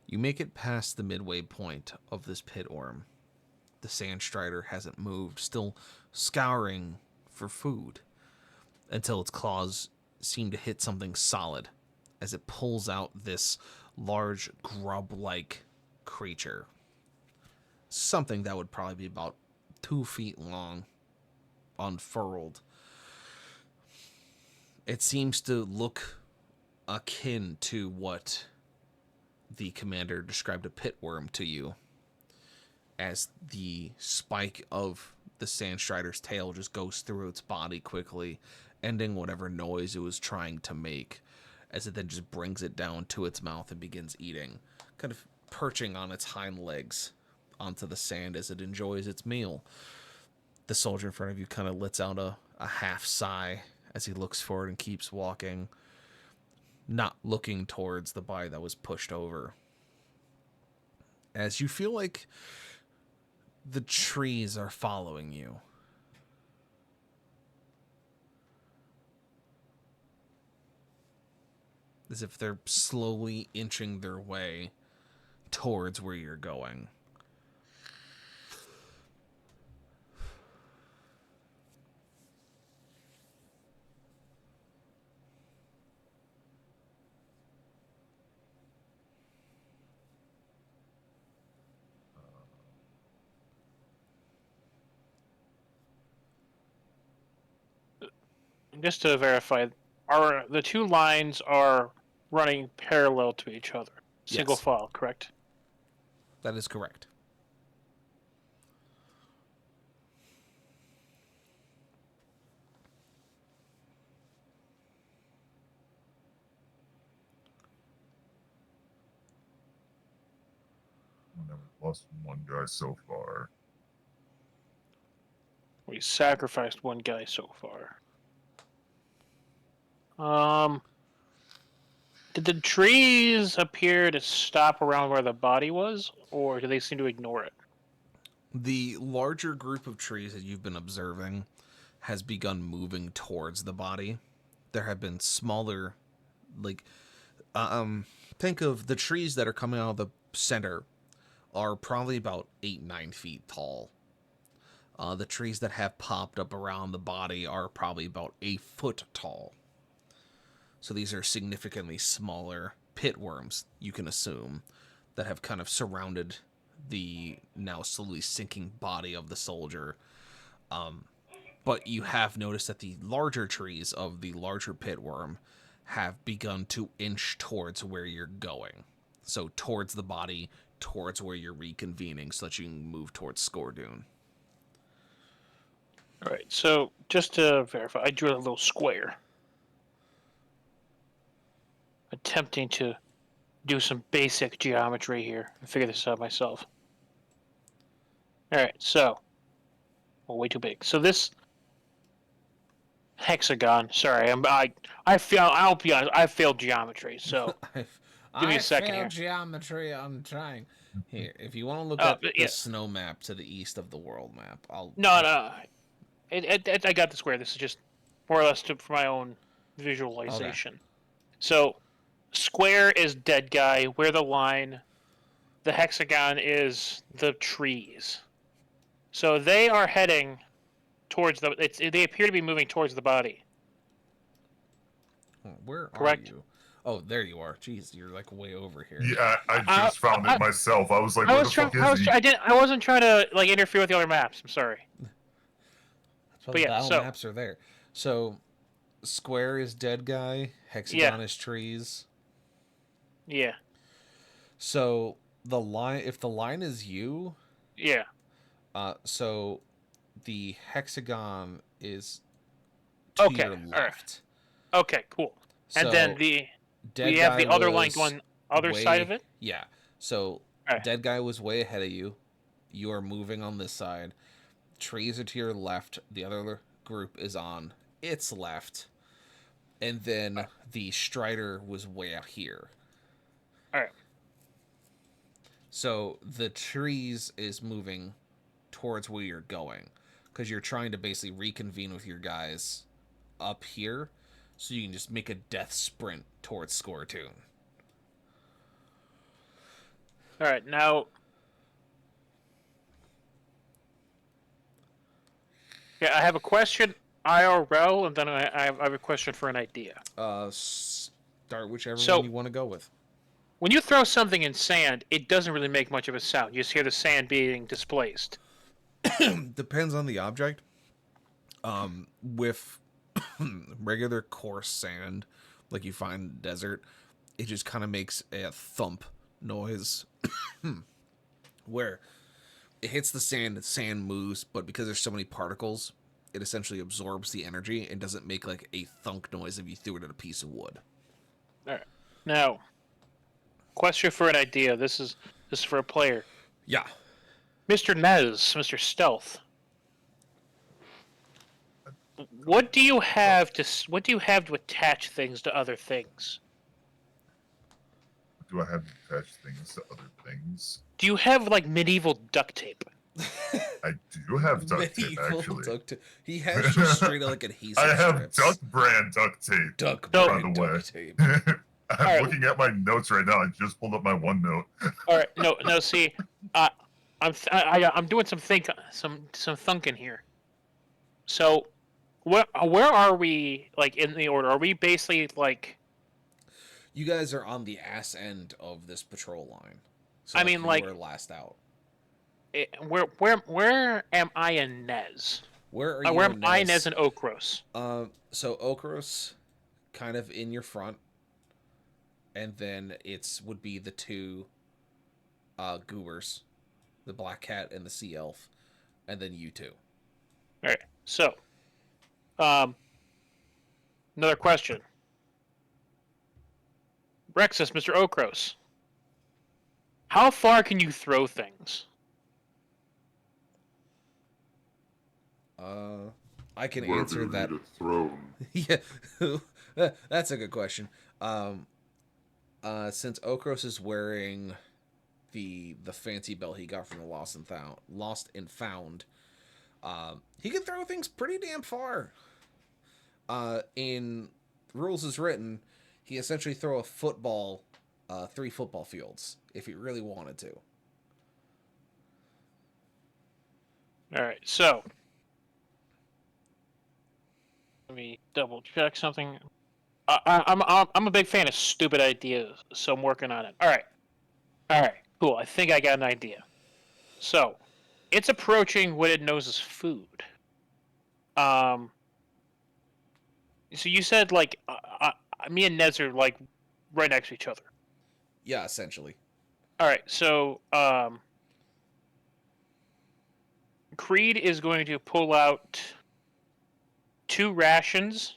You make it past the midway point of this pit worm. The sand strider hasn't moved, still scouring for food, until its claws seem to hit something solid as it pulls out this large grub-like creature. Something that would probably be about 2 feet long, unfurled. It seems to look akin to what the commander described a pit worm to you, as the spike of the sand strider's tail just goes through its body quickly, ending whatever noise it was trying to make, as it then just brings it down to its mouth and begins eating, kind of perching on its hind legs onto the sand as it enjoys its meal. The soldier in front of you kind of lets out a half sigh as he looks forward and keeps walking, not looking towards the body that was pushed over. As you feel like the trees are following you. As if they're slowly inching their way towards where you're going. Just to verify, are the two lines are running parallel to each other? Single Yes. file, correct? That is correct. Never lost one guy so far. We sacrificed one guy so far. Did the trees appear to stop around where the body was, or do they seem to ignore it? The larger group of trees that you've been observing has begun moving towards the body. There have been smaller, like, think of the trees that are coming out of the center are probably about 8-9 feet tall. The trees that have popped up around the body are probably about 1 foot tall. So these are significantly smaller pit worms, you can assume, that have kind of surrounded the now slowly sinking body of the soldier. But you have noticed that the larger trees of the larger pit worm have begun to inch towards where you're going. So towards the body, towards where you're reconvening, so that you can move towards Scordoon. All right, so just to verify, I drew a little square. Attempting to do some basic geometry here and figure this out myself. Alright, so. Well, way too big. So this hexagon, sorry, I'll be honest, I failed geometry, so give me a second here. Geometry, I'm trying. Here, if you want to look Oh, at the yeah. snow map to the east of the world map, No. I got the square. This is just more or less for my own visualization. Okay. So, square is dead guy. Where the line, the hexagon is the trees. So they are heading towards they appear to be moving towards the body. Where Correct? are you? Oh, there you are. Jeez, you're like way over here. Yeah, I just found it myself. I was like, where the fuck is he? I wasn't trying to like interfere with the other maps. I'm sorry. But yeah, battle maps are there. So, square is dead guy. Hexagon is trees. Yeah. So the line, if the line is you. Yeah. So the hexagon is to your left. Right. Okay, cool. So and then we have the other line going other side of it? Yeah. So dead guy was way ahead of you. You are moving on this side. Trees are to your left. The other group is on its left. And then the Strider was way out here. Alright. So the trees is moving towards where you're going. Because you're trying to basically reconvene with your guys up here. So you can just make a death sprint towards Scortoon. Alright, now... Yeah, I have a question IRL, and then I have a question for an idea. Start whichever one you want to go with. When you throw something in sand, it doesn't really make much of a sound. You just hear the sand being displaced. Depends on the object. With regular coarse sand, like you find in the desert, it just kind of makes a thump noise. Where it hits the sand moves, but because there's so many particles, it essentially absorbs the energy and doesn't make like a thunk noise if you threw it at a piece of wood. All right. Now, question for an idea. This is for a player. Yeah. Mr. Nez, Mr. Stealth. what do you have to attach things to other things? Do I have attached things to other things? Do you have like medieval duct tape? I do have duct tape, Medieval actually. duct tape. He has just straight like adhesive I have strips. duck brand duct tape. Duck So- by brand the way. duct tape. I'm Alright. looking at my notes right now. I just pulled up my OneNote. All right, no. See, I'm doing some thinking here. So, where are we like in the order? Are we basically like? You guys are on the ass end of this patrol line. So I mean, you like- were last out. Where am I in Nez? Where are you? Where in am I in Nez? Nez and Okros? So Okros, kind of in your front, and then would be the two, goobers, the black cat and the sea elf, and then you two. All right. So, another question. Rexus, Mr. Okros. How far can you throw things? I can Where answer do you that. need it thrown? Yeah, that's a good question. Since Okros is wearing the fancy belt he got from the Lost and Found, he can throw things pretty damn far. In rules as written, he essentially throw a football, 3 football fields if he really wanted to. All right. So, let me double check something. I'm a big fan of stupid ideas, so I'm working on it. All right, cool. I think I got an idea. So, it's approaching what it knows as food. So you said like me and Nez are like right next to each other. Yeah, essentially. All right, so Creed is going to pull out 2 rations.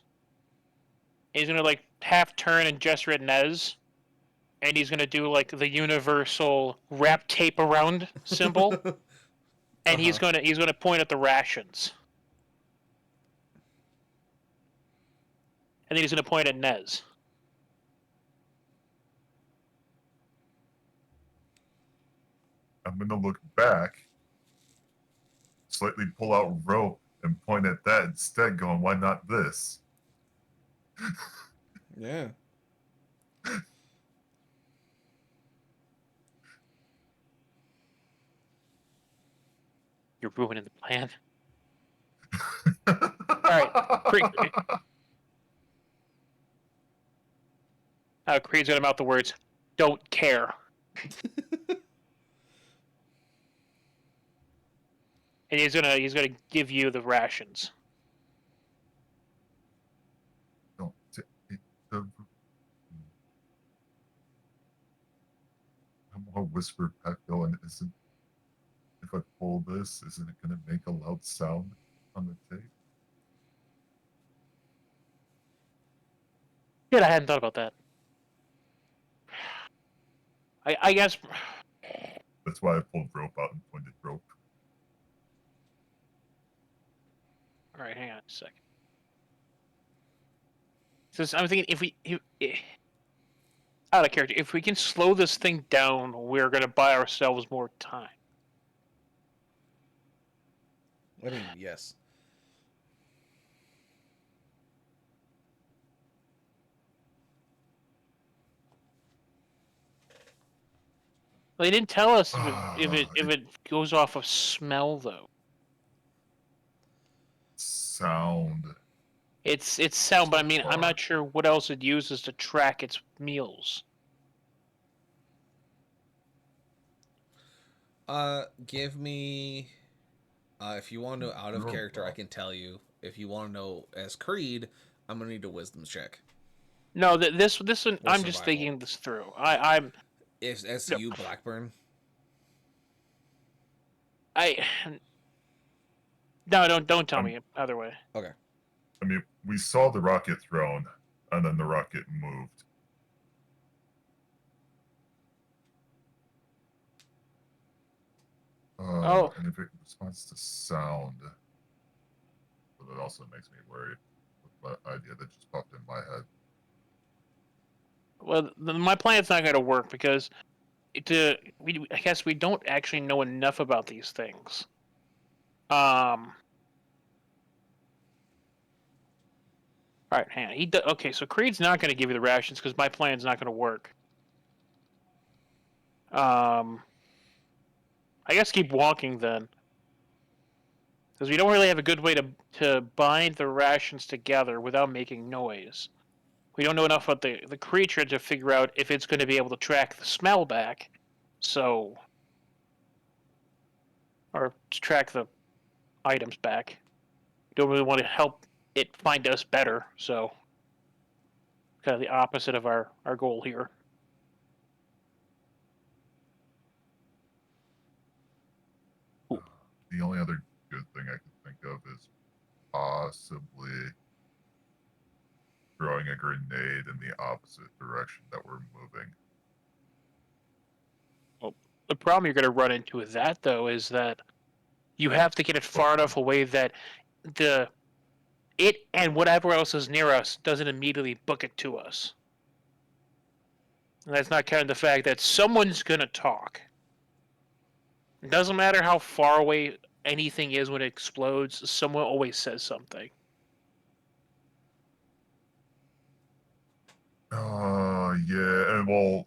He's gonna like half turn and gesture at Nez, and he's gonna do like the universal wrap tape around symbol, and he's gonna point at the rations, and then he's gonna point at Nez. I'm going to look back, slightly pull out rope, and point at that instead, going, why not this? Yeah. You're ruining the plan. All right, Creed's gonna mouth the words, "Don't care." And he's gonna give you the rations. Don't take the... I'm going to whisper back going, if I pull this, isn't it going to make a loud sound on the tape? Shit, I hadn't thought about that. I guess. That's why I pulled rope out and pointed rope. All right, hang on a second. So I'm thinking out of character, if we can slow this thing down, we're gonna buy ourselves more time. I mean, yes. They didn't tell us if it goes off of smell though. Sound. It's sound, but I mean I'm not sure what else it uses to track its meals. Give me. If you want to know out of You're character, I wrong. can tell you. If you want to know as Creed, I'm gonna need a wisdom check. No, this one Or I'm just survival. thinking this through. I'm If as No. you, Blackburn. No, don't tell me either way. Okay. I mean, we saw the rocket thrown, and then the rocket moved. Oh. And if it responds to sound, but it also makes me worried with the idea that just popped in my head. Well, my plan's not going to work because I guess we don't actually know enough about these things. All right, hang on. Okay, so Creed's not going to give you the rations because my plan's not going to work. I guess keep walking then, because we don't really have a good way to bind the rations together without making noise. We don't know enough about the creature to figure out if it's going to be able to track the smell back, or to track the items back. We don't really want to help it find us better, so kind of the opposite of our goal here. The only other good thing I can think of is possibly throwing a grenade in the opposite direction that we're moving. Well, the problem you're going to run into with that, though, is that you have to get it far enough away that it and whatever else is near us doesn't immediately book it to us. And that's not counting the fact that someone's going to talk. It doesn't matter how far away anything is when it explodes, someone always says something. Yeah, and well,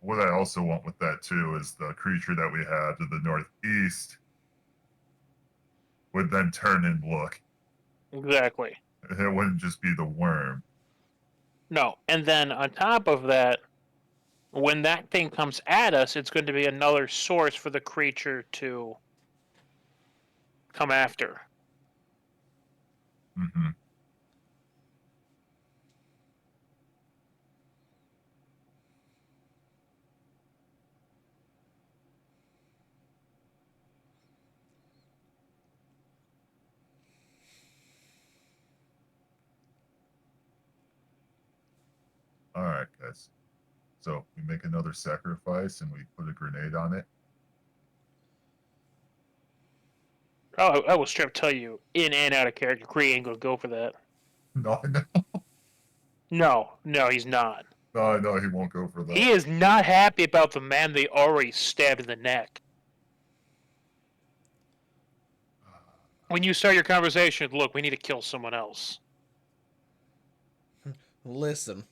what I also want with that too is the creature that we have to the northeast would then turn and look. Exactly. It wouldn't just be the worm. No, and then on top of that, when that thing comes at us, it's going to be another source for the creature to come after. Mm-hmm. All right, guys. So we make another sacrifice and we put a grenade on it. Oh, I will straight tell you, in and out of character, Kree ain't gonna go for that. No, No, he's not. no, he won't go for that. He is not happy about the man they already stabbed in the neck. When you start your conversation, look, we need to kill someone else. Listen.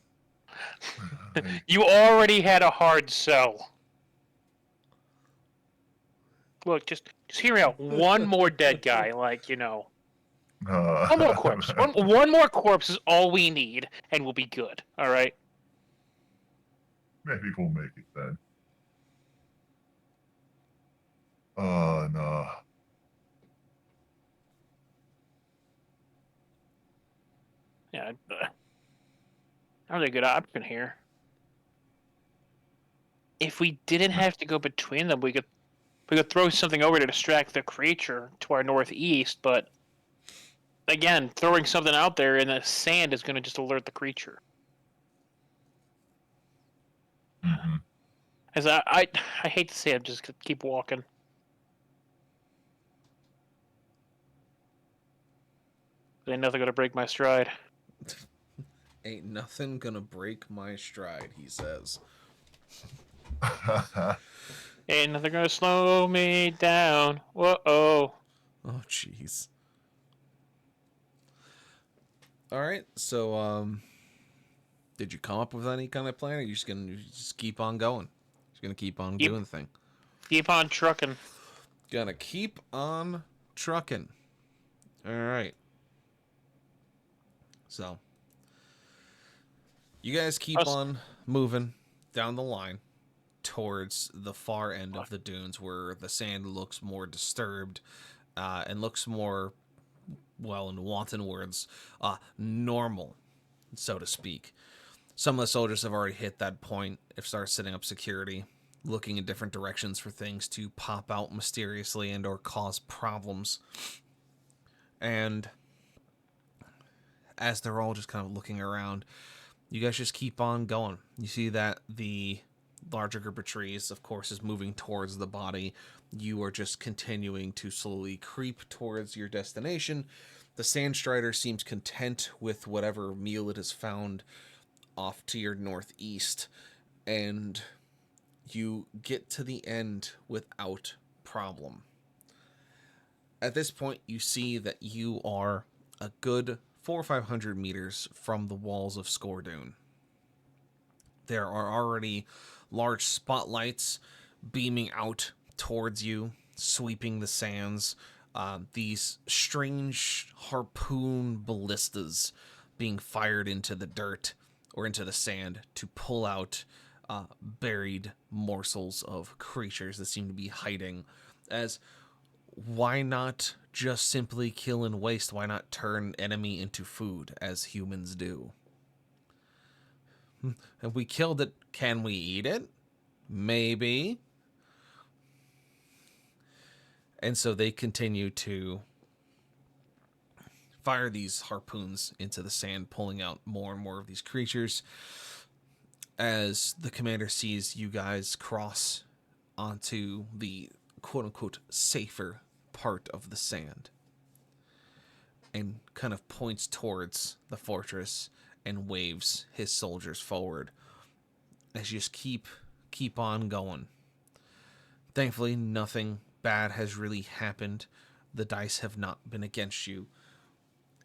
You already had a hard sell. Look, just hear me out. One more dead guy, one more corpse. One more corpse is all we need, and we'll be good. All right. Maybe we'll make it then. Oh no. Yeah. Not really a good option here. If we didn't have to go between them, we could throw something over to distract the creature to our northeast, but again, throwing something out there in the sand is going to just alert the creature. Mm-hmm. As I hate to say it, just keep walking. Ain't nothing gonna break my stride. Ain't nothing gonna break my stride, he says. Ain't nothing gonna slow me down. Whoa. Oh, jeez. All right, so did you come up with any kind of plan, or are you just gonna keep on going? Just gonna keep on doing the thing. Keep on trucking. Gonna keep on trucking. All right. So you guys keep on moving down the line towards the far end of the dunes, where the sand looks more disturbed and looks more, well, in wanton words, normal, so to speak. Some of the soldiers have already hit that point. If start setting up security, looking in different directions for things to pop out mysteriously and or cause problems. And as they're all just kind of looking around, you guys just keep on going. You see that the larger group of trees, of course, is moving towards the body. You are just continuing to slowly creep towards your destination The Sand Strider seems content with whatever meal it has found off to your northeast, and you get to the end without problem. At this point, you see that you are a good 400 or 500 meters from the walls of Scordoon. There are already large spotlights beaming out towards you, sweeping the sands. These strange harpoon ballistas being fired into the dirt or into the sand to pull out buried morsels of creatures that seem to be hiding. As why not just simply kill and waste? Why not turn enemy into food as humans do? If we killed it, can we eat it? Maybe. And so they continue to fire these harpoons into the sand, pulling out more and more of these creatures. As the commander sees you guys cross onto the quote-unquote safer part of the sand, and kind of points towards the fortress and waves his soldiers forward as you just keep on going. Thankfully, nothing bad has really happened. The dice have not been against you.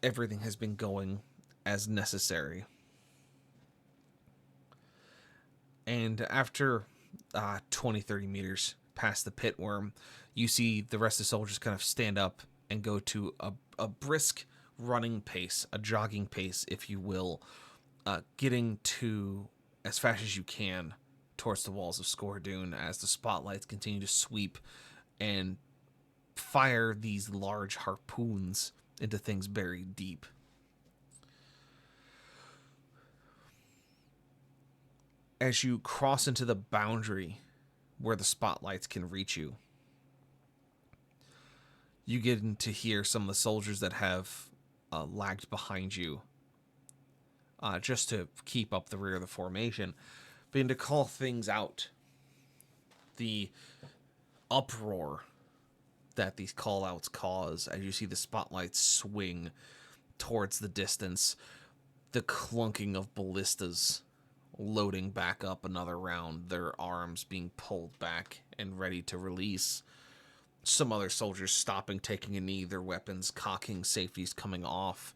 Everything has been going as necessary. And after 20-30 meters past the pit worm, you see the rest of the soldiers kind of stand up and go to a brisk running pace, a jogging pace, if you will, getting to as fast as you can towards the walls of Scordoon as the spotlights continue to sweep and fire these large harpoons into things buried deep. As you cross into the boundary where the spotlights can reach you, you get to hear some of the soldiers that have lagged behind you, just to keep up the rear of the formation, begin to call things out. The uproar that these call-outs cause as you see the spotlights swing towards the distance, the clunking of ballistas loading back up another round, their arms being pulled back and ready to release. Some other soldiers stopping, taking a knee, their weapons cocking, safeties coming off.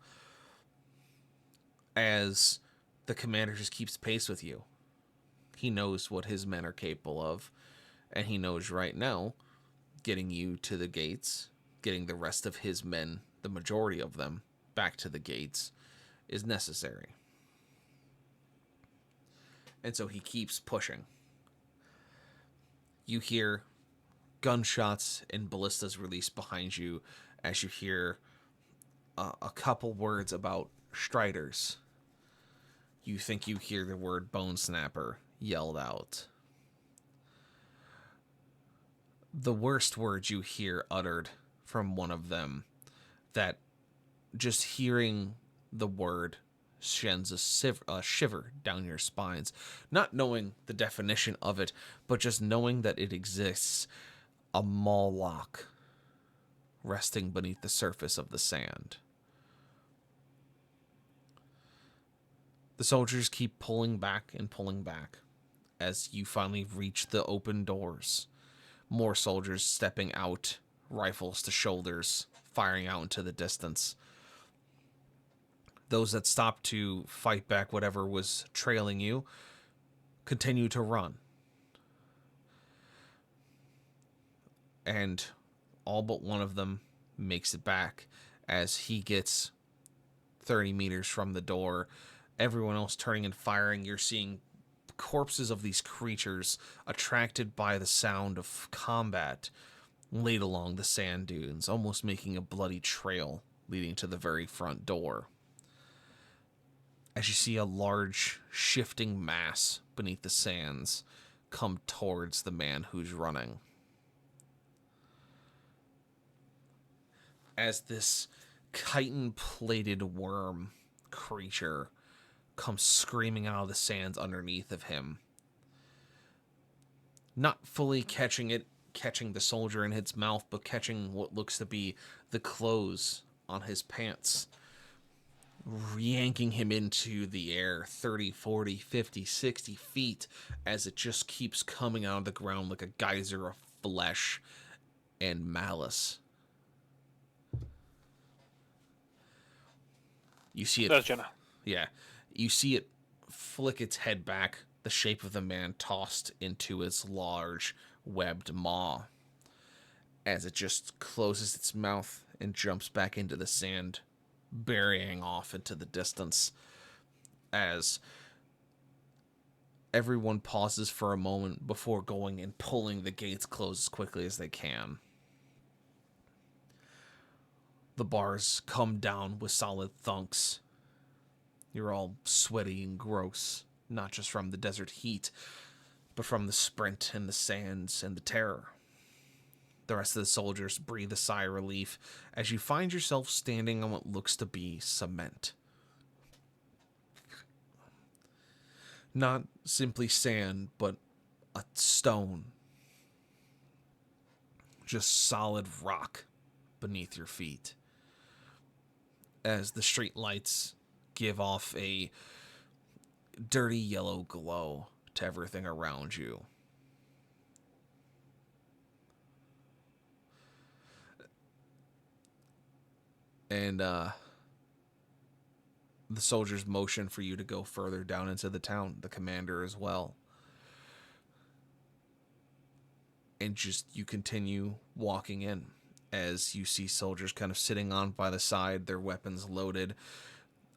As the commander just keeps pace with you. He knows what his men are capable of, and he knows right now getting you to the gates, getting the rest of his men, the majority of them, back to the gates is necessary. And so he keeps pushing. You hear gunshots and ballistas released behind you as you hear a couple words about Striders. You think you hear the word Bone Snapper yelled out. The worst words you hear uttered from one of them, that just hearing the word sends a shiver down your spines, not knowing the definition of it, but just knowing that it exists. A Moloch resting beneath the surface of the sand. The soldiers keep pulling back and pulling back as you finally reach the open doors. More soldiers stepping out, rifles to shoulders, firing out into the distance. Those that stopped to fight back whatever was trailing you continue to run. And all but one of them makes it back as he gets 30 meters from the door. Everyone else turning and firing. You're seeing corpses of these creatures attracted by the sound of combat laid along the sand dunes, almost making a bloody trail leading to the very front door. As you see a large shifting mass beneath the sands come towards the man who's running. As this chitin-plated worm creature comes screaming out of the sands underneath of him, not fully catching the soldier in its mouth, but catching what looks to be the clothes on his pants, yanking him into the air 30, 40, 50, 60 feet as it just keeps coming out of the ground like a geyser of flesh and malice. You see it. That's Jenna. Yeah. You see it flick its head back, the shape of the man tossed into its large, webbed maw, as it just closes its mouth and jumps back into the sand, burying off into the distance, as everyone pauses for a moment before going and pulling the gates closed as quickly as they can. The bars come down with solid thunks. You're all sweaty and gross, not just from the desert heat, but from the sprint and the sands and the terror. The rest of the soldiers breathe a sigh of relief as you find yourself standing on what looks to be cement. Not simply sand, but a stone. Just solid rock beneath your feet. As the street lights give off a dirty yellow glow to everything around you. And the soldiers motion for you to go further down into the town, the commander as well. And just you continue walking in as you see soldiers kind of sitting on by the side, their weapons loaded,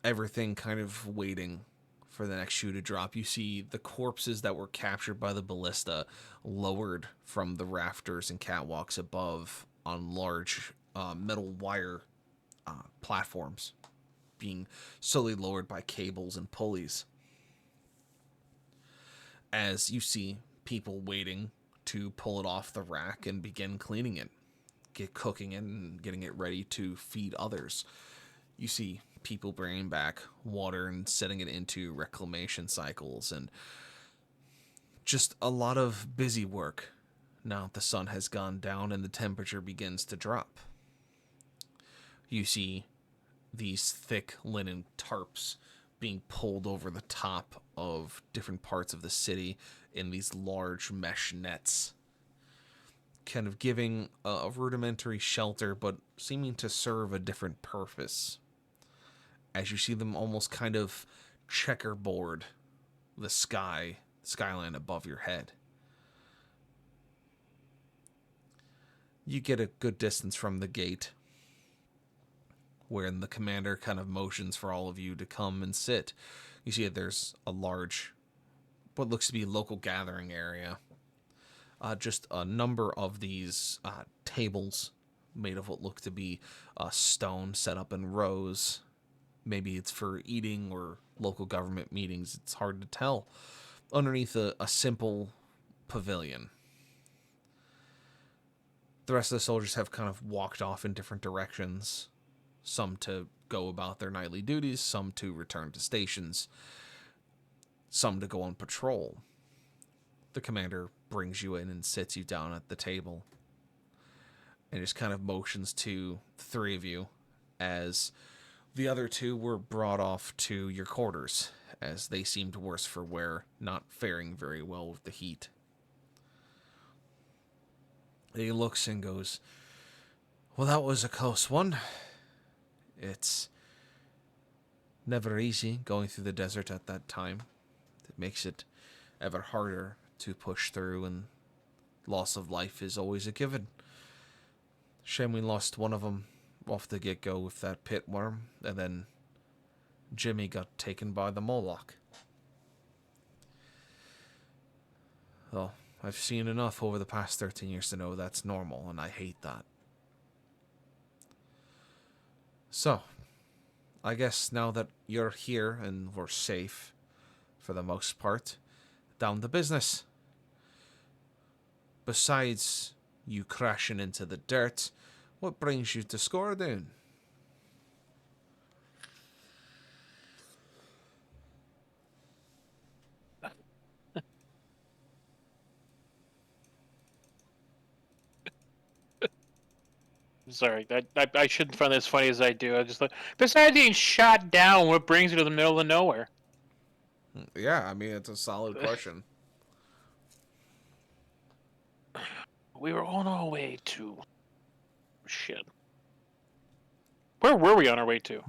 everything kind of waiting for the next shoe to drop. You see the corpses that were captured by the ballista lowered from the rafters and catwalks above on large metal wire platforms, being slowly lowered by cables and pulleys. As you see people waiting to pull it off the rack and begin cleaning it, get cooking it and getting it ready to feed others. You see people bringing back water and setting it into reclamation cycles, and just a lot of busy work now the sun has gone down and the temperature begins to drop. You see these thick linen tarps being pulled over the top of different parts of the city in these large mesh nets, kind of giving a rudimentary shelter, but seeming to serve a different purpose. As you see them almost kind of checkerboard the skyline above your head. You get a good distance from the gate, where the commander kind of motions for all of you to come and sit. You see that there's a large, what looks to be local gathering area. Just a number of these tables made of what look to be stone set up in rows. Maybe it's for eating or local government meetings. It's hard to tell. Underneath a simple pavilion. The rest of the soldiers have kind of walked off in different directions. Some to go about their nightly duties, some to return to stations, some to go on patrol. The commander brings you in and sits you down at the table and just kind of motions to the three of you as the other two were brought off to your quarters, as they seemed worse for wear, not faring very well with the heat. He looks and goes, "Well, that was a close one. It's never easy going through the desert at that time. It makes it ever harder to push through, and loss of life is always a given. Shame we lost one of them off the get-go with that pit worm, and then Jimmy got taken by the Moloch. Well, I've seen enough over the past 13 years to know that's normal, and I hate that. So, I guess now that you're here and we're safe, for the most part, down to business. Besides you crashing into the dirt, what brings you to Scordoon?" Sorry, I shouldn't find this funny as I do. I just like, besides being shot down, what brings you to the middle of nowhere? Yeah, I mean, it's a solid question. We were on our way to... Shit. Where were we on our way to?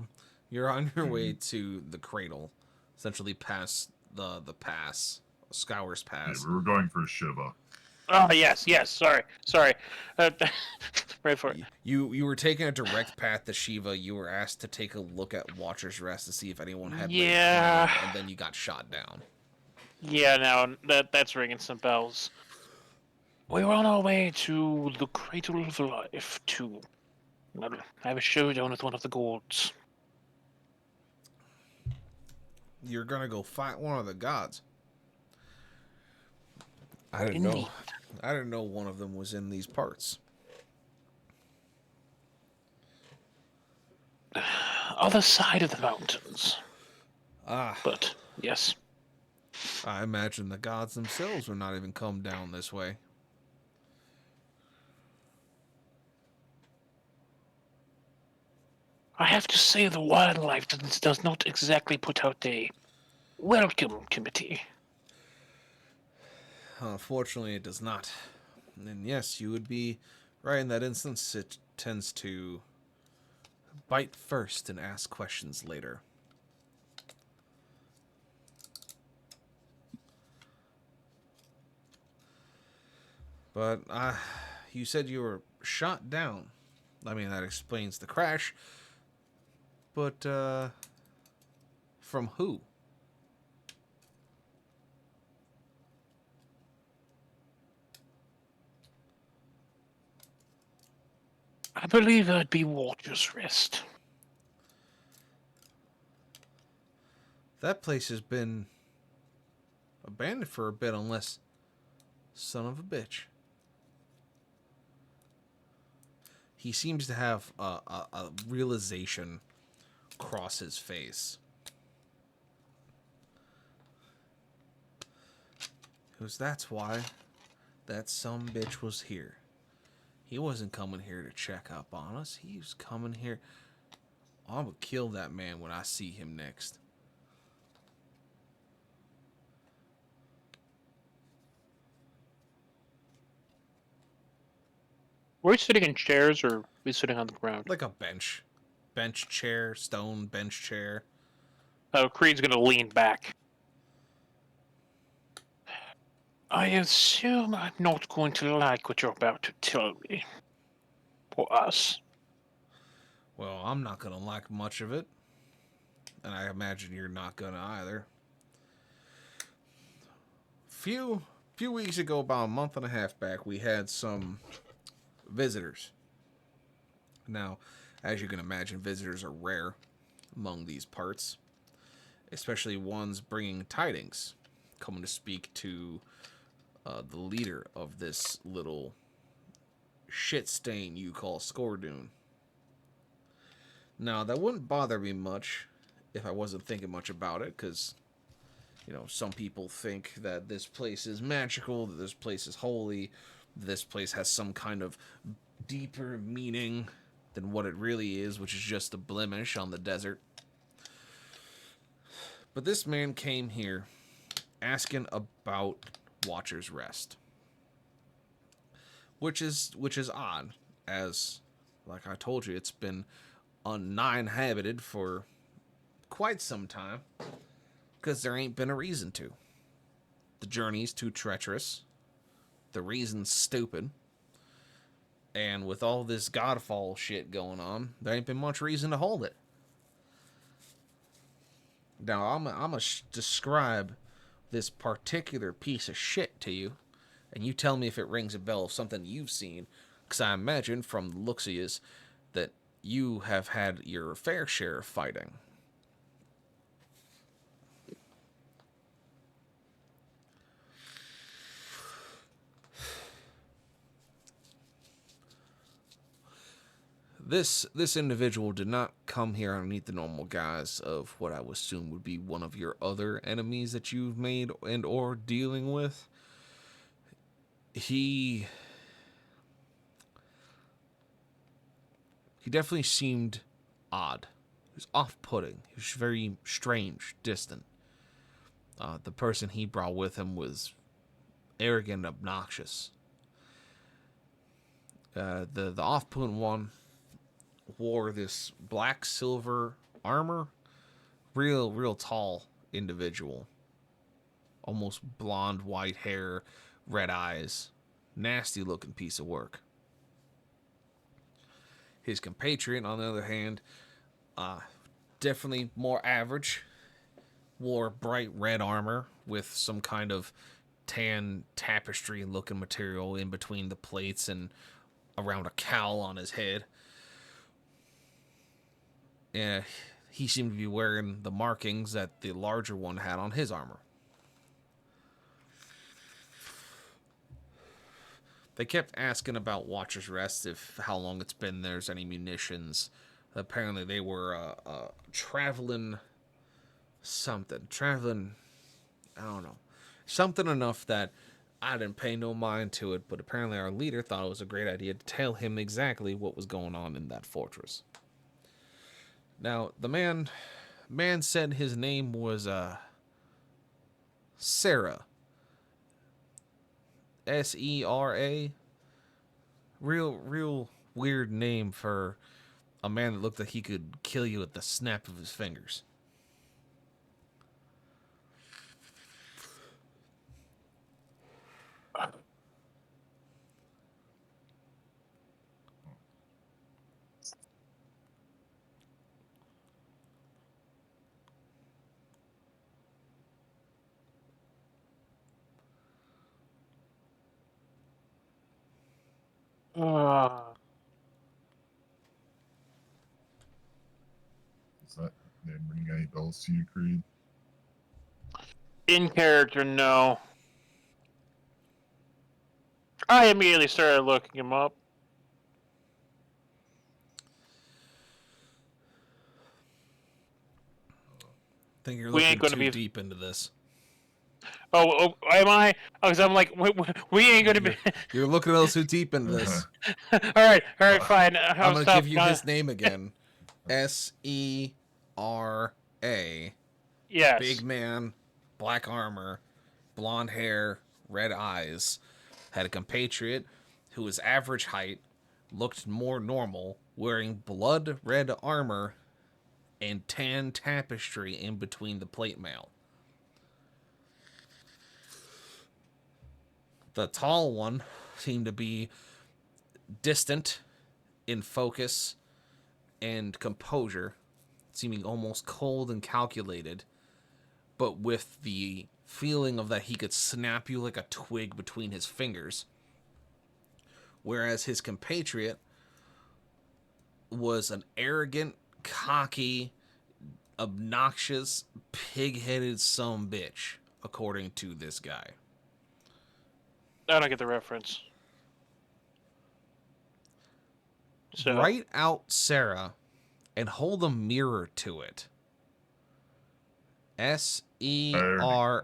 You're on your way to the cradle, essentially past the pass, Scour's Yeah, Pass. we were going for Shiva. Oh, yes, sorry. Right for it. You were taking a direct path to Shiva. You were asked to take a look at Watcher's Rest to see if anyone had laid Yeah. claim, and then you got shot down. Yeah, now that's ringing some bells. We were on our way to the Cradle of Life to have a showdown with one of the gods. You're gonna go fight one of the gods. I didn't Indeed. know. I didn't know one of them was in these parts. Other side of the mountains. Ah, But, yes. I imagine the gods themselves would not even come down this way. I have to say the wildlife does not exactly put out a welcome committee. Unfortunately, it does not. And yes, you would be right in that instance. It tends to bite first and ask questions later. But you said you were shot down. I mean, that explains the crash. But from who? I believe that'd be Watcher's Rest. That place has been abandoned for a bit, unless son of a bitch. He seems to have a realization cross his face. Because that's why that some bitch was here. He wasn't coming here to check up on us. He was coming here. I'm gonna kill that man when I see him next. Were we sitting in chairs or were we sitting on the ground? Like a bench. Bench chair, stone bench chair. Oh, Creed's gonna lean back. I assume I'm not going to like what you're about to tell me. Or us. Well, I'm not gonna like much of it. And I imagine you're not gonna either. Few weeks ago, about a month and a half back, we had some visitors. Now, as you can imagine, visitors are rare among these parts, especially ones bringing tidings, coming to speak to the leader of this little shit stain you call Scordoon. Now, that wouldn't bother me much if I wasn't thinking much about it, because, you know, some people think that this place is magical, that this place is holy, this place has some kind of deeper meaning than what it really is, which is just a blemish on the desert. But this man came here asking about Watcher's Rest, which is odd, as, like I told you, it's been uninhabited for quite some time, because there ain't been a reason to. The journey's too treacherous, the reason's stupid, and with all this Godfall shit going on, there ain't been much reason to hold it. Now, I'm gonna describe this particular piece of shit to you, and you tell me if it rings a bell of something you've seen, because I imagine from the looks of you that you have had your fair share of fighting. This individual did not come here underneath the normal guise of what I would assume would be one of your other enemies that you've made and or dealing with. He he definitely seemed odd. He was off-putting. He was very strange, distant. The person he brought with him was arrogant, obnoxious. The off-putting one wore this black silver armor, real tall individual, almost blonde, white hair, red eyes, nasty looking piece of work. His compatriot, on the other hand, definitely more average, wore bright red armor with some kind of tan tapestry looking material in between the plates and around a cowl on his head. And he seemed to be wearing the markings that the larger one had on his armor. They kept asking about Watcher's Rest, if how long it's been there's any munitions. Apparently they were traveling something. I don't know. Something enough that I didn't pay no mind to it, but apparently our leader thought it was a great idea to tell him exactly what was going on in that fortress. Now, the man said his name was Sarah. Sera. Real weird name for a man that looked like he could kill you at the snap of his fingers. Does that name ring any bells to you, Creed? In character, no. I immediately started looking him up. I think you're We ain't looking gonna too be- deep into this. Oh, am I? Because I'm like, we ain't gonna be. You're looking a little too deep into this. all right, fine. I'm gonna give you his name again. Sera. Yes. Big man, black armor, blonde hair, red eyes. Had a compatriot who was average height, looked more normal, wearing blood red armor and tan tapestry in between the plate mail. The tall one seemed to be distant in focus and composure, seeming almost cold and calculated, but with the feeling of that he could snap you like a twig between his fingers. Whereas his compatriot was an arrogant, cocky, obnoxious, pig-headed sumbitch, according to this guy. I don't get the reference. So Write out Sarah and hold a mirror to it. Sera.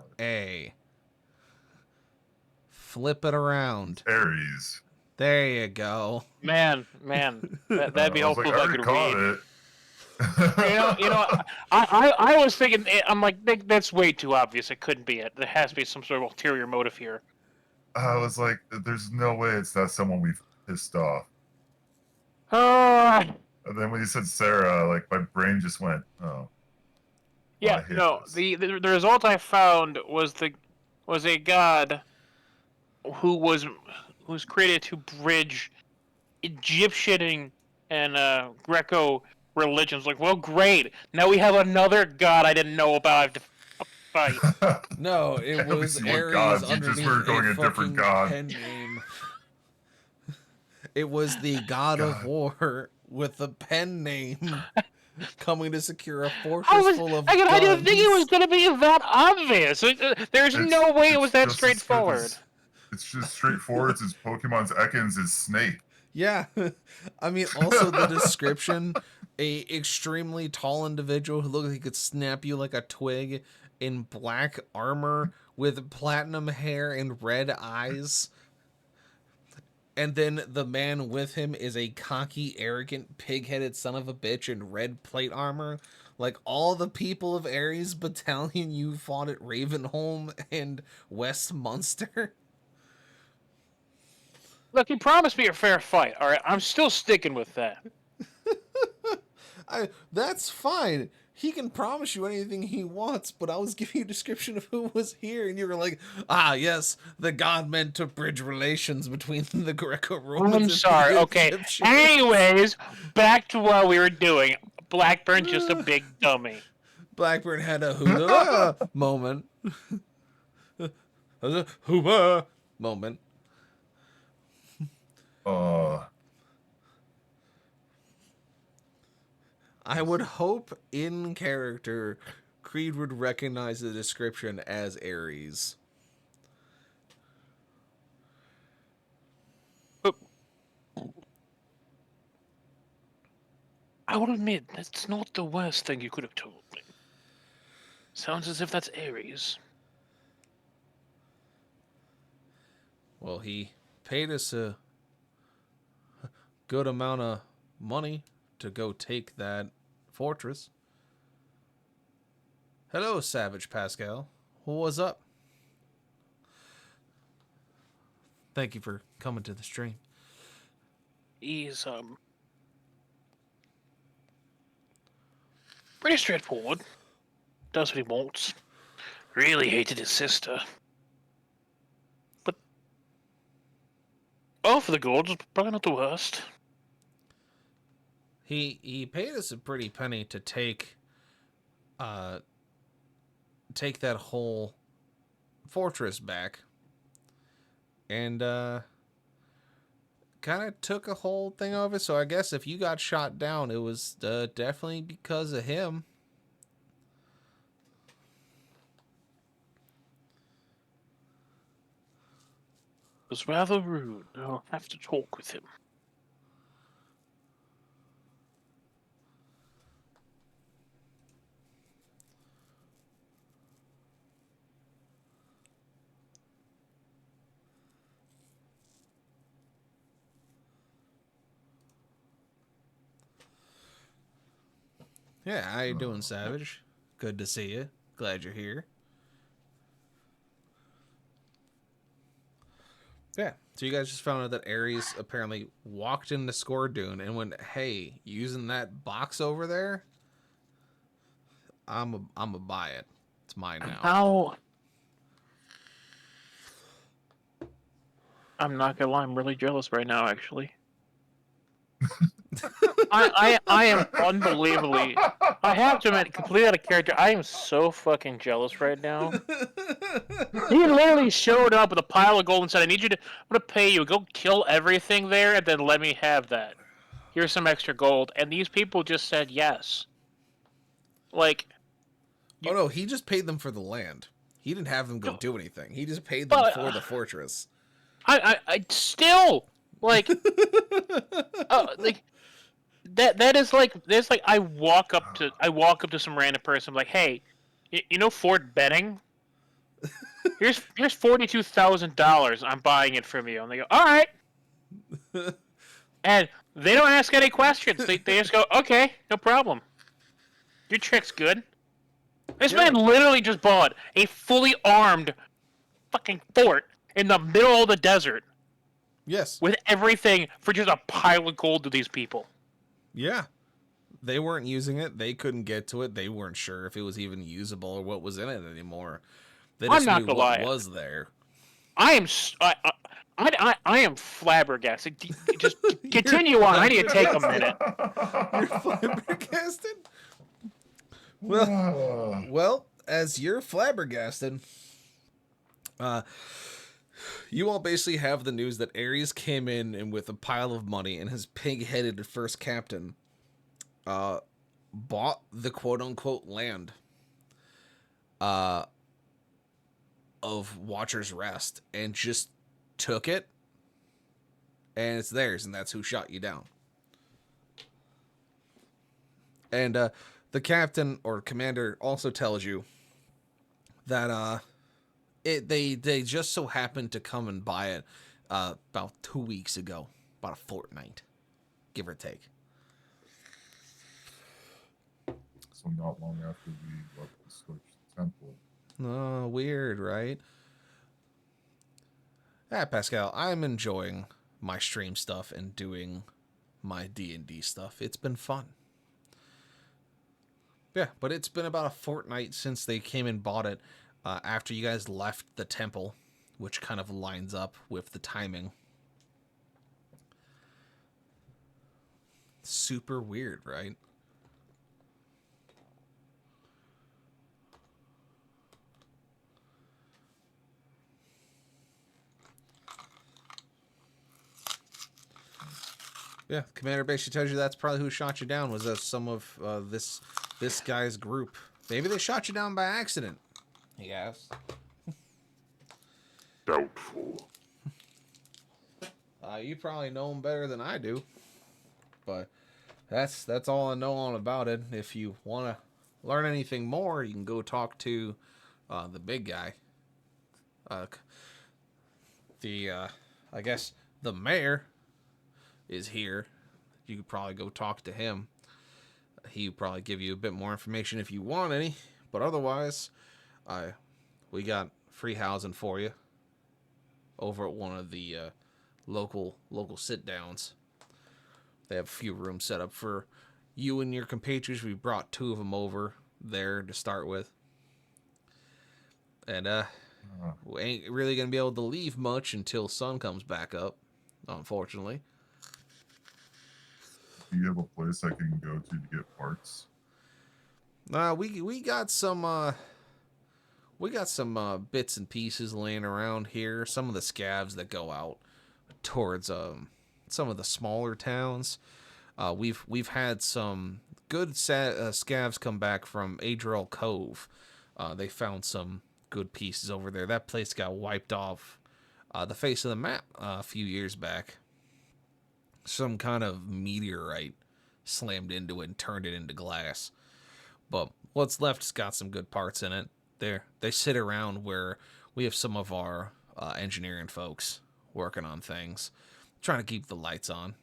Flip it around. Aries. There you go. man, that'd be I was helpful like, if I I already could caught read. it. I was thinking. I'm like, that's way too obvious. It couldn't be it. There has to be some sort of ulterior motive here. I was like, there's no way it's not someone we've pissed off. Oh, And then when you said Sarah, like my brain just went, oh. yeah. I hate No, this. the result I found was a god who was created to bridge Egyptian and Greco religions. Like, well, great. Now we have another god I didn't know about. I have to fight. No, it Every was single Ares god, you just underneath were going a a different fucking god. pen name. It was the god of war with a pen name coming to secure a fortress full of guns. I didn't think it was going to be that obvious. There's no way it was that just as good straightforward. It's just straightforward as Pokemon's Ekans is Snape. Yeah. I mean, also the description, a extremely tall individual who looked like he could snap you like a twig in black armor with platinum hair and red eyes. And then the man with him is a cocky, arrogant, pig-headed son of a bitch in red plate armor. Like all the people of Ares Battalion you fought at Ravenholm and Westminster. Look, he promised me a fair fight. All right, I'm still sticking with that. That's fine. He can promise you anything he wants, but I was giving you a description of who was here, and you were like, ah, yes, the god meant to bridge relations between the Greco-Romans I'm and sorry. the Okay. Egyptians. Anyways, back to what we were doing. Blackburn's just a big dummy. Blackburn had a hoo moment. A hoo moment. I would hope in character Creed would recognize the description as Ares. I will admit, that's not the worst thing you could have told me. Sounds as if that's Ares. Well, he paid us a good amount of money to go take that fortress. Hello, Savage Pascal. What's up? Thank you for coming to the stream. He's, pretty straightforward. Does what he wants. Really hated his sister. But oh, for the gold, probably not the worst. He paid us a pretty penny to take that whole fortress back. And kind of took a whole thing of it. So I guess if you got shot down, it was definitely because of him. It was rather rude. I'll have to talk with him. Yeah, how you doing, Savage? Good to see you. Glad you're here. Yeah, so you guys just found out that Ares apparently walked into Scordoon and went, "Hey, using that box over there, I'm a buy it. It's mine now." How? I'm not gonna lie, I'm really jealous right now, actually. I am unbelievably. I have to admit, completely out of character. I am so fucking jealous right now. He literally showed up with a pile of gold and said, "I need you to. I'm gonna pay you. Go kill everything there, and then let me have that. Here's some extra gold." And these people just said yes. Like, Oh no, he just paid them for the land. He didn't have them go do anything. He just paid them for the fortress. I still like, like. That is like there's like I walk up to some random person like, "Hey, you know Fort Benning? Here's $42,000. I'm buying it from you." And they go, "All right." And they don't ask any questions. They just go, "Okay, no problem. Your trick's good." This man literally just bought a fully armed fucking fort in the middle of the desert. Yes. With everything for just a pile of gold to these people. Yeah. They weren't using it. They couldn't get to it. They weren't sure if it was even usable or what was in it anymore. They just knew what was there. I am flabbergasted. Just continue on. I need to take a minute. You're flabbergasted? Well, as you're flabbergasted, you all basically have the news that Ares came in and with a pile of money and his pig-headed first captain bought the quote-unquote land of Watcher's Rest and just took it, and it's theirs, and that's who shot you down. And the captain or commander also tells you that they just so happened to come and buy it about 2 weeks ago, about a fortnight, give or take. So not long after we left the Switch Temple. Oh, weird, right? Yeah, Pascal, I'm enjoying my stream stuff and doing my D&D stuff. It's been fun. Yeah, but it's been about a fortnight since they came and bought it after you guys left the temple, which kind of lines up with the timing. Super weird, right? Yeah, Commander basically tells you that's probably who shot you down, was some of this guy's group. Maybe they shot you down by accident. Yes. Doubtful. You probably know him better than I do, but that's all I know all about it. If you want to learn anything more, you can go talk to the big guy. I guess the mayor is here. You could probably go talk to him. He'd probably give you a bit more information if you want any, but otherwise, we got free housing for you over at one of the local sit downs. They have a few rooms set up for you and your compatriots. We brought 2 of them over there to start with, and we ain't really gonna be able to leave much until sun comes back up, unfortunately. Do you have a place I can go to get parts? We got some bits and pieces laying around here. Some of the scavs that go out towards some of the smaller towns. We've had some good scavs come back from Adriel Cove. They found some good pieces over there. That place got wiped off the face of the map a few years back. Some kind of meteorite slammed into it and turned it into glass. But what's left's got some good parts in it. They sit around where we have some of our engineering folks working on things, trying to keep the lights on.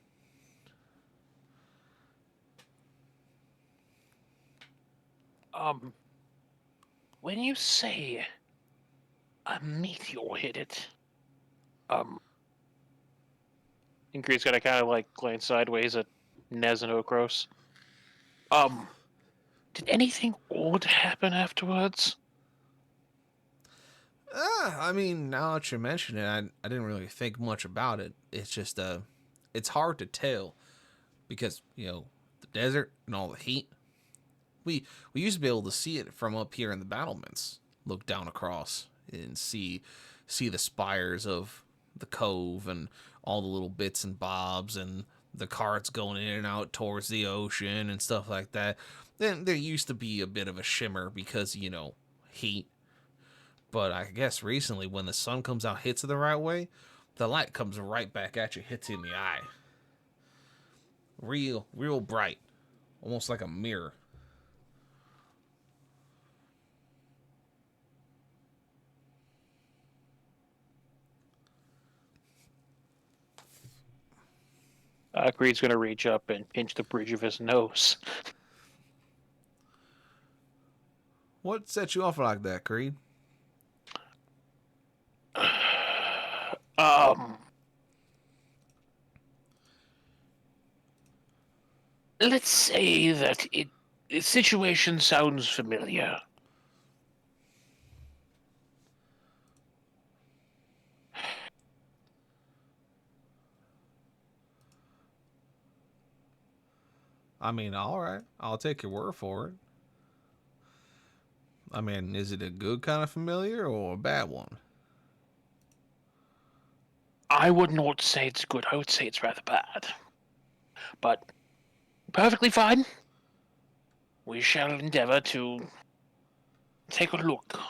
When you say a meteor hit it, Ingrid's gonna kind of like glance sideways at Nez and Okros. Did anything odd happen afterwards? I mean, now that you mention it, I didn't really think much about it. It's just it's hard to tell because the desert and all the heat. We used to be able to see it from up here in the battlements. Look down across and see the spires of the cove and all the little bits and bobs and the carts going in and out towards the ocean and stuff like that. Then there used to be a bit of a shimmer because heat. But I guess recently when the sun comes out, hits it the right way, the light comes right back at you, hits you in the eye. Real bright, almost like a mirror. Greed's gonna reach up and pinch the bridge of his nose. What set you off like that, Creed? Let's say that the situation sounds familiar. I mean, all right, I'll take your word for it. I mean, is it a good kind of familiar or a bad one? I would not say it's good. I would say it's rather bad. But perfectly fine. We shall endeavor to take a look.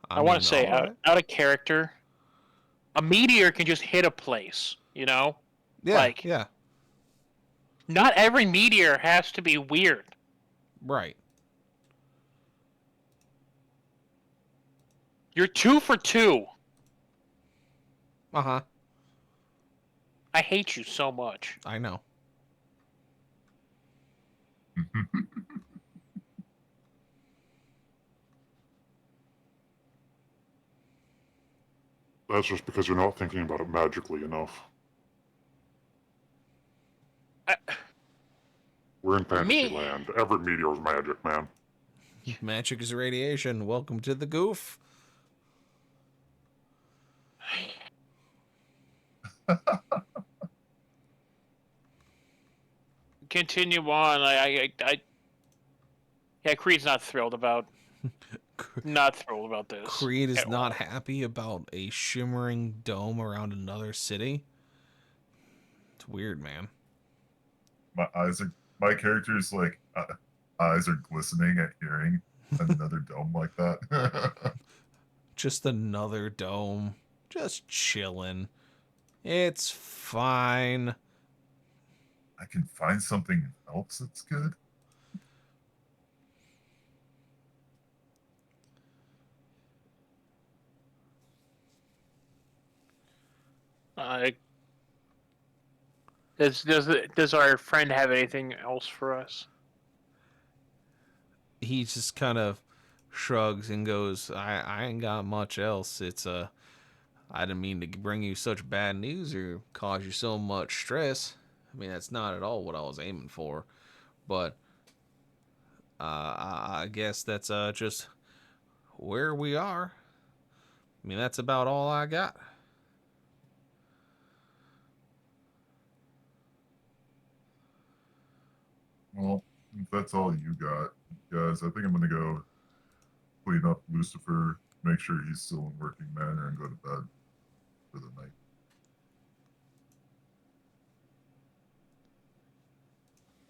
I want to say, all right. out of character, a meteor can just hit a place, Yeah, like, yeah. Not every meteor has to be weird. Right. You're 2 for 2. Uh-huh. I hate you so much. I know. That's just because you're not thinking about it magically enough. We're in fantasy Me? land. Every meteor's magic, man. Magic is radiation. Welcome to the goof. Continue on. Yeah, Creed's not thrilled about this. Creed is at not all. happy about a shimmering dome around another city. It's weird, man. My character's like eyes are glistening at hearing another dome like that. Just another dome. Just chilling. It's fine. I can find something else that's good. Does our friend have anything else for us? He just kind of shrugs and goes, I ain't got much else. It's I didn't mean to bring you such bad news or cause you so much stress. I mean, that's not at all what I was aiming for. But I guess that's just where we are. I mean, that's about all I got. Well, if that's all you got, guys, I think I'm gonna go clean up Lucifer, make sure he's still in working manner, and go to bed for the night.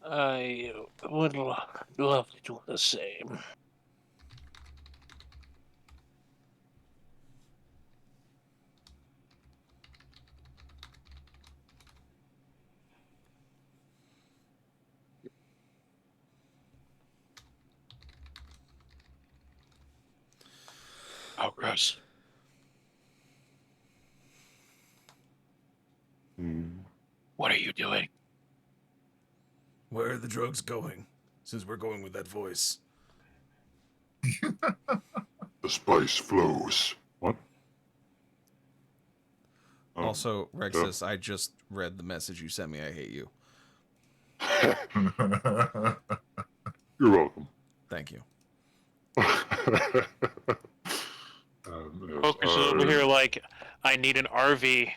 I would love to do the same. Oh, gross. What are you doing? Where are the drugs going? Since we're going with that voice. The spice flows. What? Also, Rexus, I just read the message you sent me. I hate you. You're welcome. Thank you. Focus is over here like, I need an RV.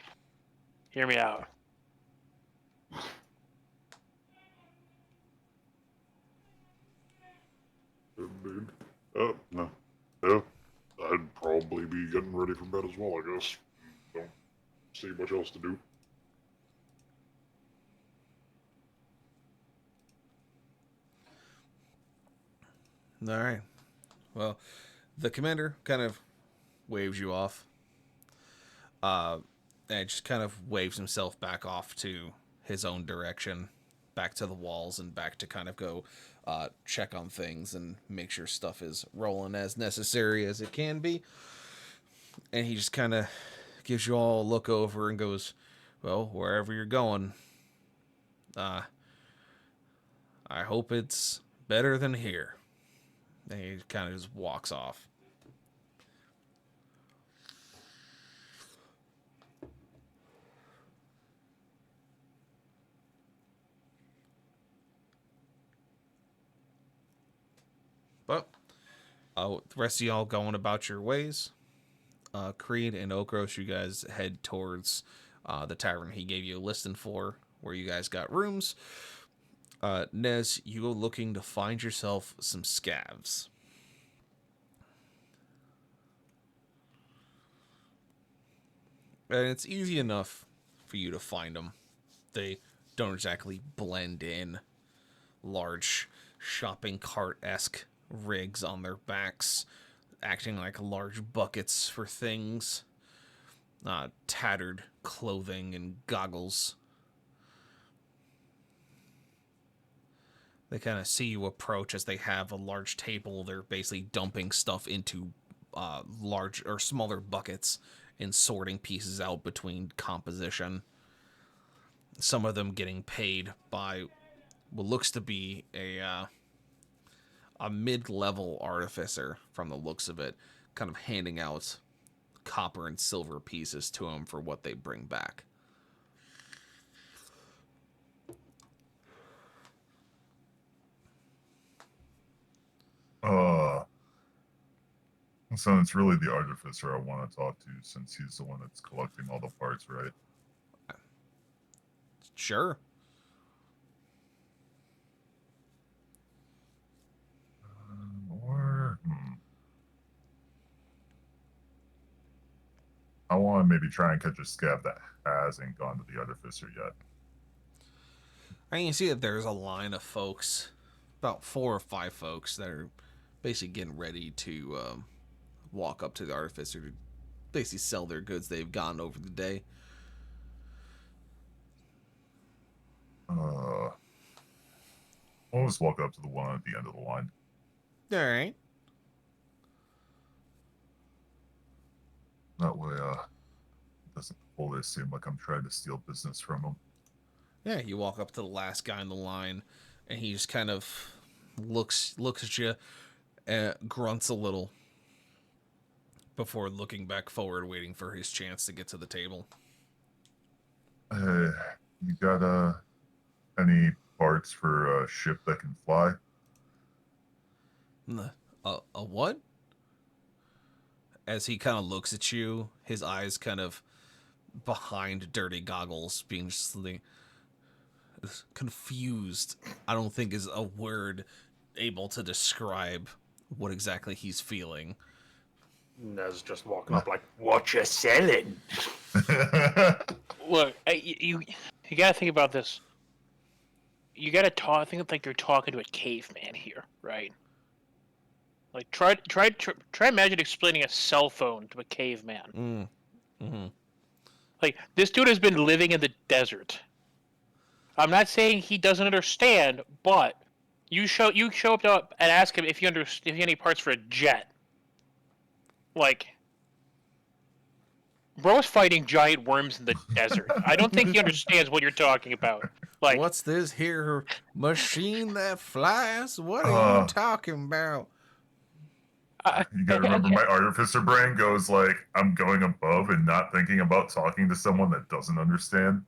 Hear me out. Indeed. Oh, no. Yeah. I'd probably be getting ready for bed as well, I guess. Don't see much else to do. All right. Well, the commander kind of waves you off. And just kind of waves himself back off to his own direction, back to the walls, and back to kind of go check on things and make sure stuff is rolling as necessary as it can be. And he just kind of gives you all a look over and goes, well, wherever you're going, I hope it's better than here. And he kind of just walks off. But the rest of y'all going about your ways. Creed and Okros, you guys head towards the tavern he gave you a listing for, where you guys got rooms. Nez, you go looking to find yourself some scavs. And it's easy enough for you to find them. They don't exactly blend in. Large shopping cart-esque rigs on their backs, acting like large buckets for things. Tattered clothing and goggles. They kind of see you approach as they have a large table. They're basically dumping stuff into large or smaller buckets and sorting pieces out between composition. Some of them getting paid by what looks to be a mid-level artificer from the looks of it, kind of handing out copper and silver pieces to them for what they bring back. So it's really the artificer I want to talk to, since he's the one that's collecting all the parts, right? Sure. I want to maybe try and catch a scab that hasn't gone to the artificer yet. I mean, you see that there's a line of folks, about 4 or 5 folks that are basically getting ready to walk up to the artificer to basically sell their goods they've gotten over the day. I'll just walk up to the one at the end of the line. All right. That way, it doesn't always seem like I'm trying to steal business from him. Yeah, you walk up to the last guy in the line, and he just kind of looks at you, grunts a little before looking back forward, waiting for his chance to get to the table. You got any parts for a ship that can fly? A what? As he kind of looks at you, his eyes kind of behind dirty goggles, being just like confused. I don't think is a word able to describe what exactly he's feeling. Nez just walking up like, "What you selling?" Look, you gotta think about this. You gotta think like you're talking to a caveman here, right? Like try imagine explaining a cell phone to a caveman. Mm-hmm. Like this dude has been living in the desert. I'm not saying he doesn't understand, but you show up and ask him if you have any parts for a jet. Like, bro's fighting giant worms in the desert. I don't think he understands what you're talking about. Like, what's this here machine that flies? What are you talking about? You gotta remember, my artificer brain goes like, I'm going above and not thinking about talking to someone that doesn't understand.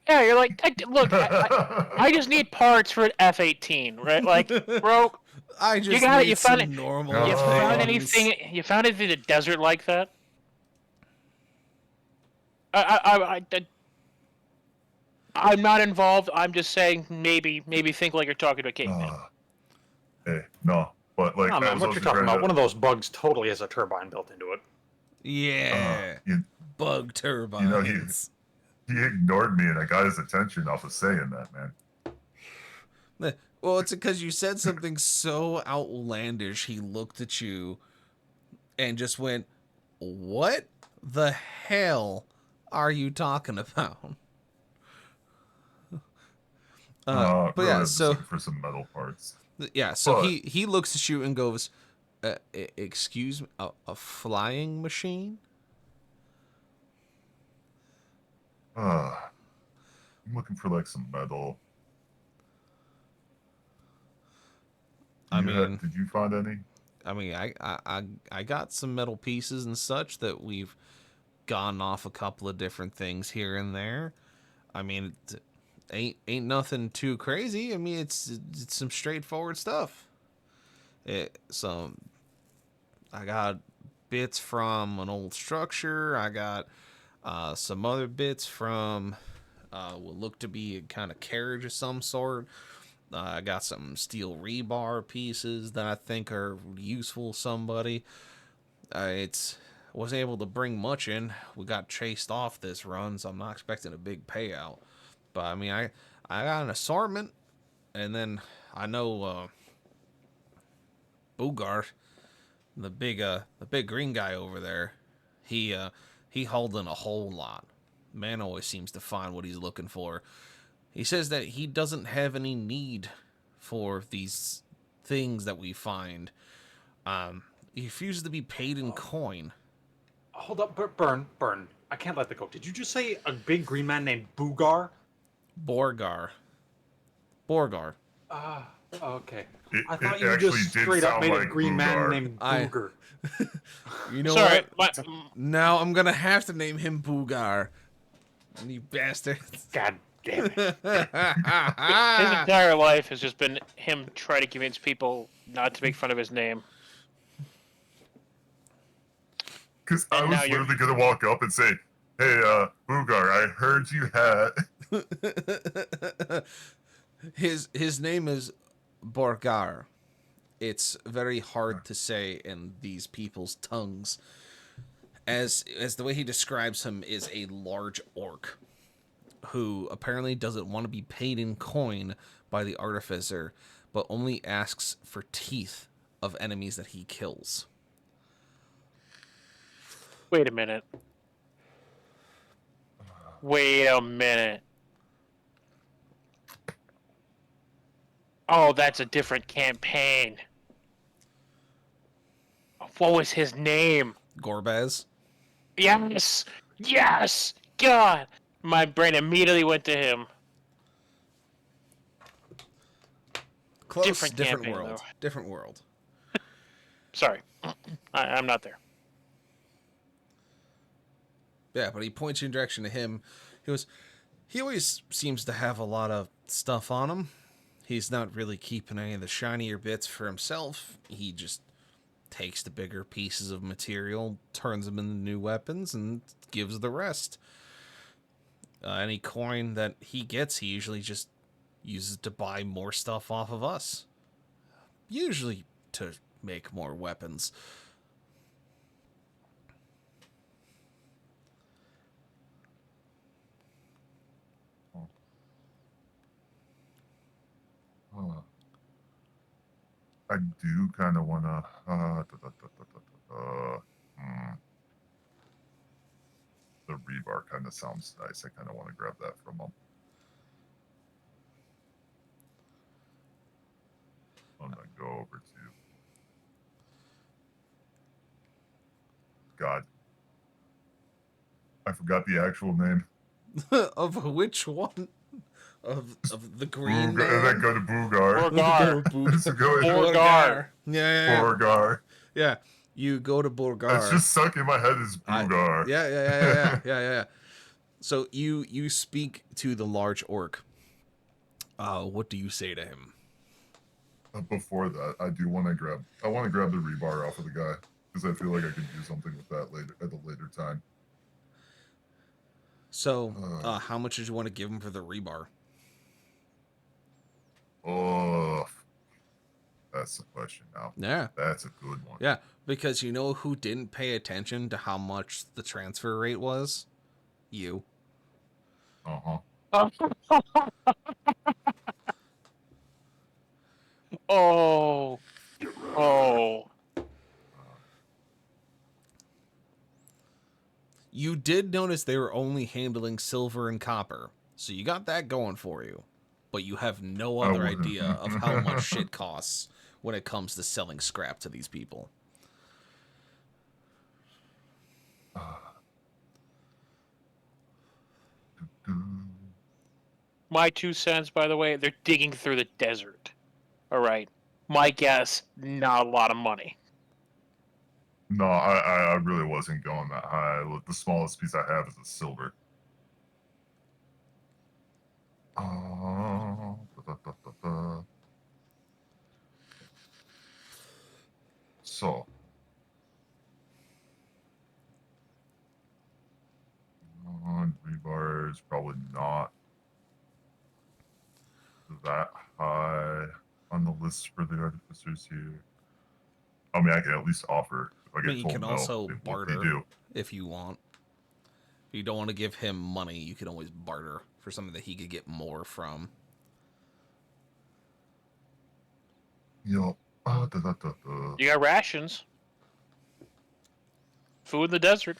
Yeah, you're like, look, I just need parts for an F-18, right? Like, bro, I just need some normal. You found anything in the desert like that? I'm not involved. I'm just saying, maybe think like you're talking to a caveman. Hey, no. But like, oh, man, what you're talking about? One of those bugs totally has a turbine built into it. Yeah, bug turbines. You know, he ignored me, and I got his attention off of saying that, man. Well, it's because you said something so outlandish. He looked at you and just went, "What the hell are you talking about?" But really, yeah, just so looking for some metal parts. Yeah, so he looks at you and goes, "Excuse me, a flying machine?" I'm looking for like some metal. Did you find any? I mean, I got some metal pieces and such that we've gone off a couple of different things here and there. I mean, ain't nothing too crazy. I mean, it's some straightforward stuff. I got bits from an old structure. I got some other bits from what looked to be a kind of carriage of some sort. I got some steel rebar pieces that I think are useful to somebody. Wasn't able to bring much in. We got chased off this run, so I'm not expecting a big payout. But I mean, I got an assortment, and then I know Bugart, the big green guy over there, he holding a whole lot. Man always seems to find what he's looking for. He says that he doesn't have any need for these things that we find. He refuses to be paid in coin. Hold up, Burn. I can't let that go. Did you just say a big green man named Boogar? Borgar. Ah, okay. It, I thought it you actually just did straight up sound made a like green man Boogar. named I- Booger. You know Sorry, what? Now I'm gonna have to name him Boogar. You bastard. God damn it. his entire life has just been him trying to convince people not to make fun of his name. Because I And was now you're- literally gonna walk up and say, "Hey, Boogar, I heard you had." His name is Borgar. It's very hard to say in these people's tongues. As the way he describes him is a large orc who apparently doesn't want to be paid in coin by the artificer, but only asks for teeth of enemies that he kills. Wait a minute. Wait a minute. Oh, that's a different campaign. What was his name? Gorbaz. Yes! Yes! God! My brain immediately went to him. Close, Different different campaign, world. though. Different world. Sorry. I'm not there. Yeah, but he points you in direction to him. He always seems to have a lot of stuff on him. He's not really keeping any of the shinier bits for himself. He just takes the bigger pieces of material, turns them into new weapons, and gives the rest. Any coin that he gets, he usually just uses to buy more stuff off of us. Usually to make more weapons. Huh. I do kind of want to. The rebar kind of sounds nice. I kind of want to grab that from him. I'm gonna go over to. God, I forgot the actual name. Of which one? Of the green Boogar, and then man? go to Boogar. Borgar. So go ahead. Borgar. Yeah. Borgar. Yeah. You go to Borgar. It's just stuck in my head as Boogar. Yeah. So you speak to the large orc. What do you say to him? Before that, I do want to grab. I want to grab the rebar off of the guy because I feel like I could do something with that later at a later time. So, how much did you want to give him for the rebar? Oh, that's the question now. Yeah. That's a good one. Yeah, because you know who didn't pay attention to how much the transfer rate was? You. Oh. Oh. You did notice they were only handling silver and copper, so you got that going for you. But you have no other idea of how much shit costs when it comes to selling scrap to these people. My 2 cents, by the way, they're digging through the desert. All right. My guess, not a lot of money. No, I really wasn't going that high. Look, the smallest piece I have is a silver. So. Rebar is probably not that high on the list for the artificers here. I mean, I can at least offer. If I I get mean, you told can no, also they- what barter they do. if you want. If you don't want to give him money, you can always barter for something that he could get more from. Yo, You got rations. Food in the desert.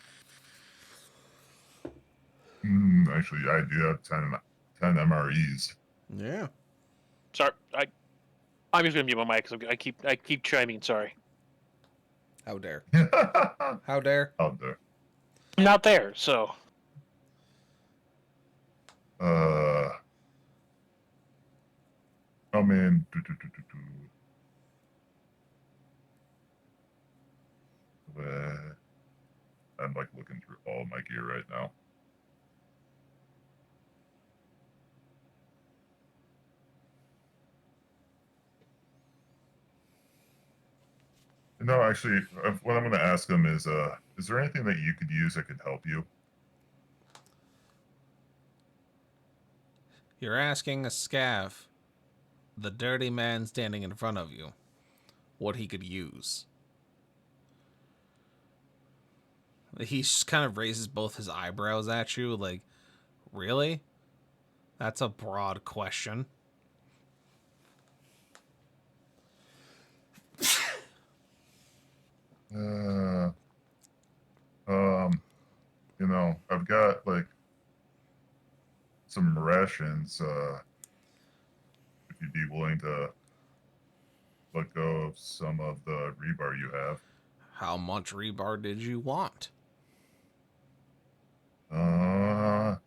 actually, I do have 10 MREs. Yeah. Sorry, I'm just gonna mute my mic because I keep chiming. Sorry, How dare? Out How dare? there. I'm not there. So I mean, I'm like looking through all my gear right now. No, actually, what I'm going to ask him is there anything that you could use that could help you? You're asking a scav, the dirty man standing in front of you, what he could use. He just kind of raises both his eyebrows at you, like, really? That's a broad question. Uh, you know, I've got like some rations. If you'd be willing to let go of some of the rebar you have. How much rebar did you want? How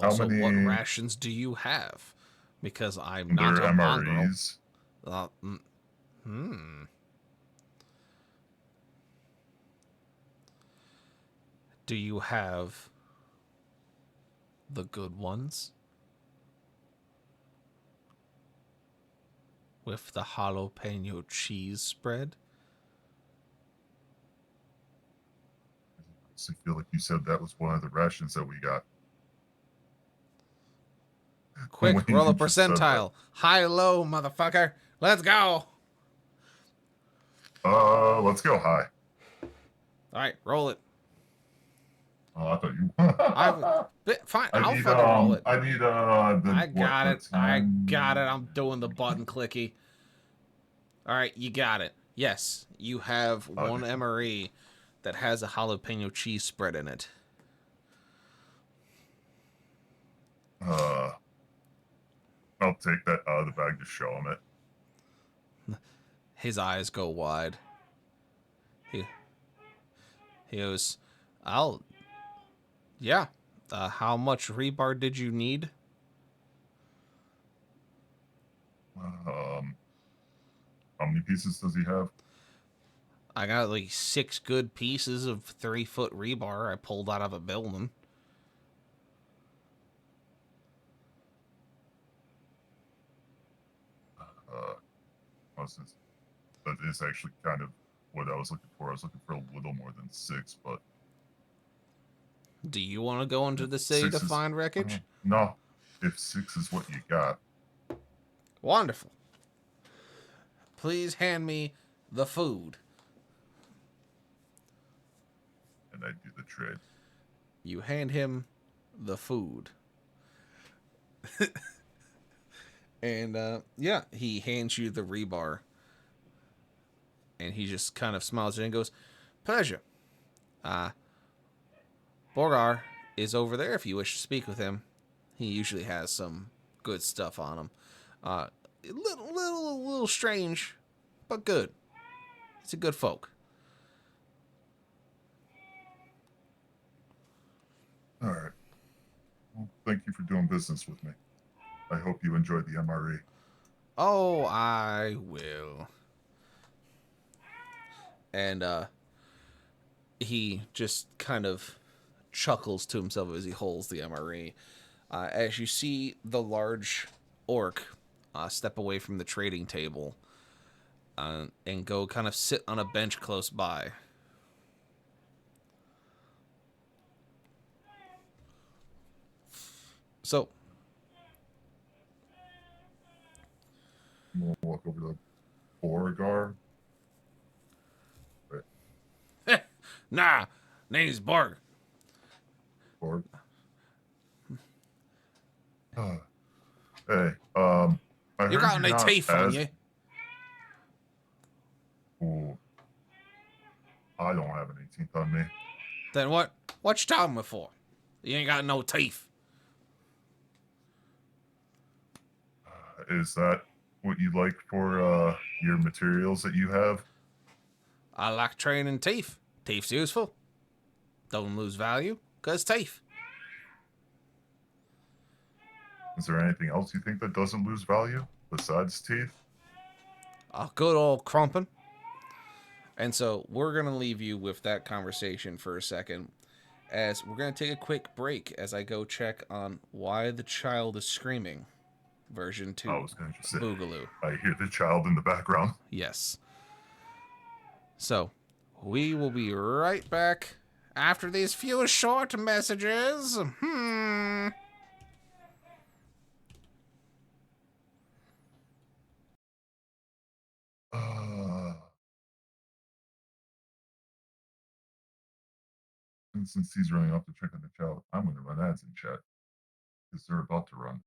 Also, what many? rations do you have? Because I'm They're not a mongrel. MREs. Do you have the good ones? With the jalapeno cheese spread? I feel like you said that was one of the rations that we got. Quick, When roll you a just said that. percentile. High-low, motherfucker. Let's go. Let's go high. All right, roll it. Oh, I thought you. Fine, I I'll need fucking roll it. I need the I got the it. I 10. got it. I'm doing the button clicky. All right, you got it. Yes, you have one MRE that has a jalapeno cheese spread in it. I'll take that out of the bag to show him it. His eyes go wide. He goes, yeah. How much rebar did you need? How many pieces does he have? I got like 6 good pieces of 3-foot rebar I pulled out of a building. That is actually kind of what I was looking for. I was looking for a little more than 6, but Do you want to go into the city six to is, find wreckage? No, if 6 is what you got. Wonderful. Please hand me the food. And I do the trade. You hand him the food. And, yeah, he hands you the rebar. And he just kind of smiles and goes, pleasure. Borgar is over there if you wish to speak with him. He usually has some good stuff on him. A little strange, but good. He's a good folk. All right. Well, thank you for doing business with me. I hope you enjoyed the MRE. Oh, I will. And he just kind of chuckles to himself as he holds the MRE. As you see the large orc step away from the trading table and go kind of sit on a bench close by. So, We'll walk over to Beauregard. nah, name's Borg. Borg. Hey, I heard You got you're any not teeth on you? Ooh, I don't have any teeth on me. Then what you talking me for? You ain't got no teeth. Is that what you like for your materials that you have? I like training teeth. Teeth's useful. Don't lose value, cause teeth. Is there anything else you think that doesn't lose value besides teeth? A good old crumpin'. And so we're gonna leave you with that conversation for a second, as we're gonna take a quick break as I go check on Why the Child is Screaming, version 2, I was going to just say, Boogaloo. I hear the child in the background. Yes. So, we will be right back after these few short messages. And since he's running off to check on the child, I'm going to run ads in chat because they're about to run.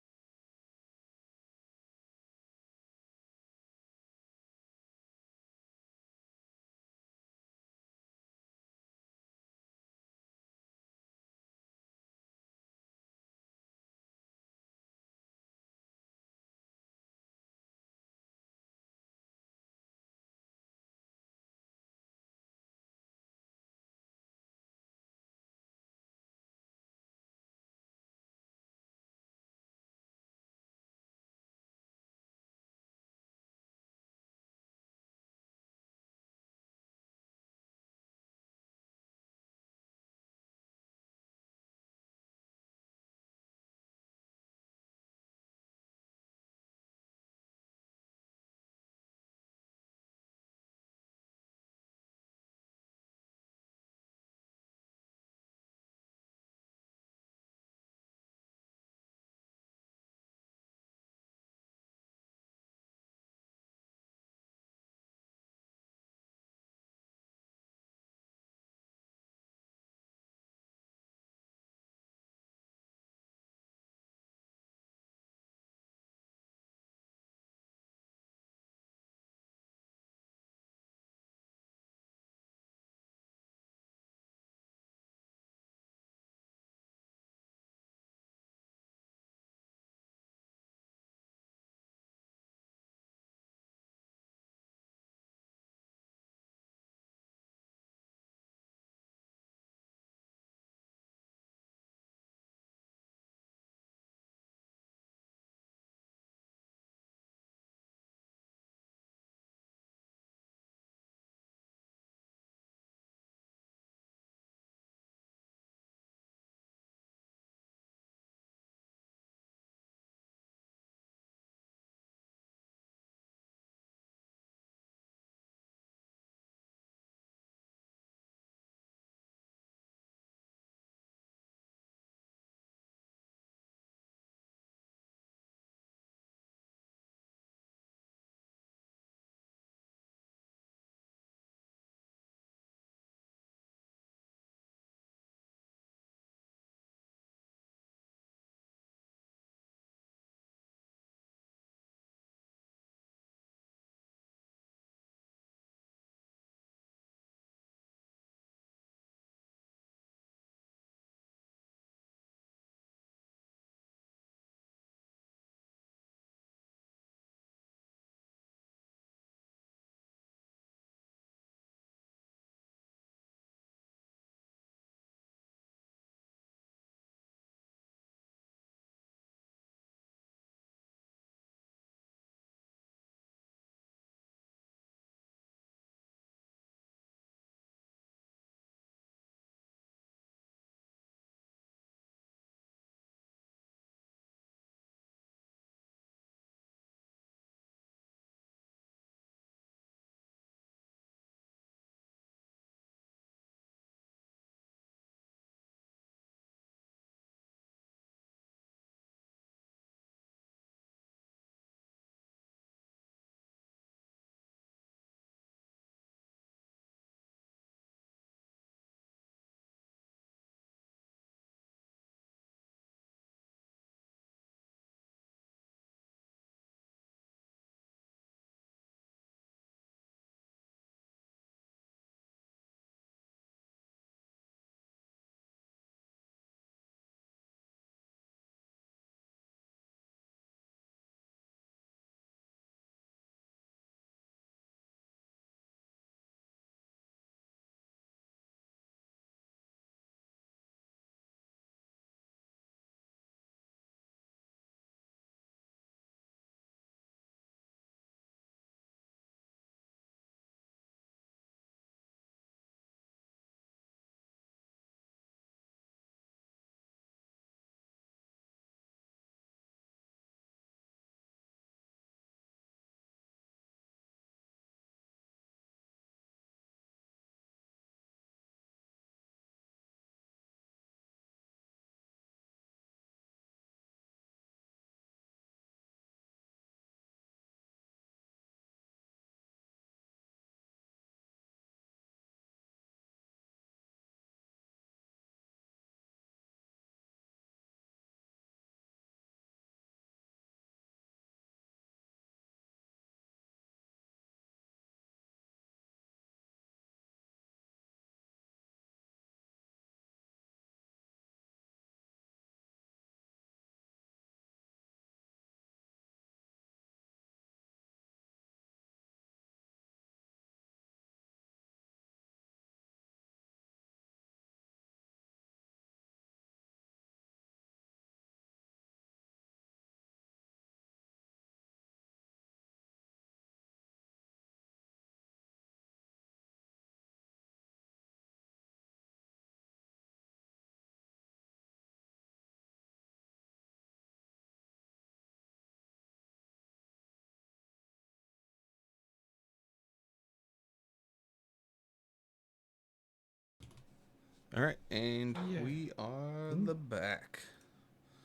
All right, and Yeah. we are the back.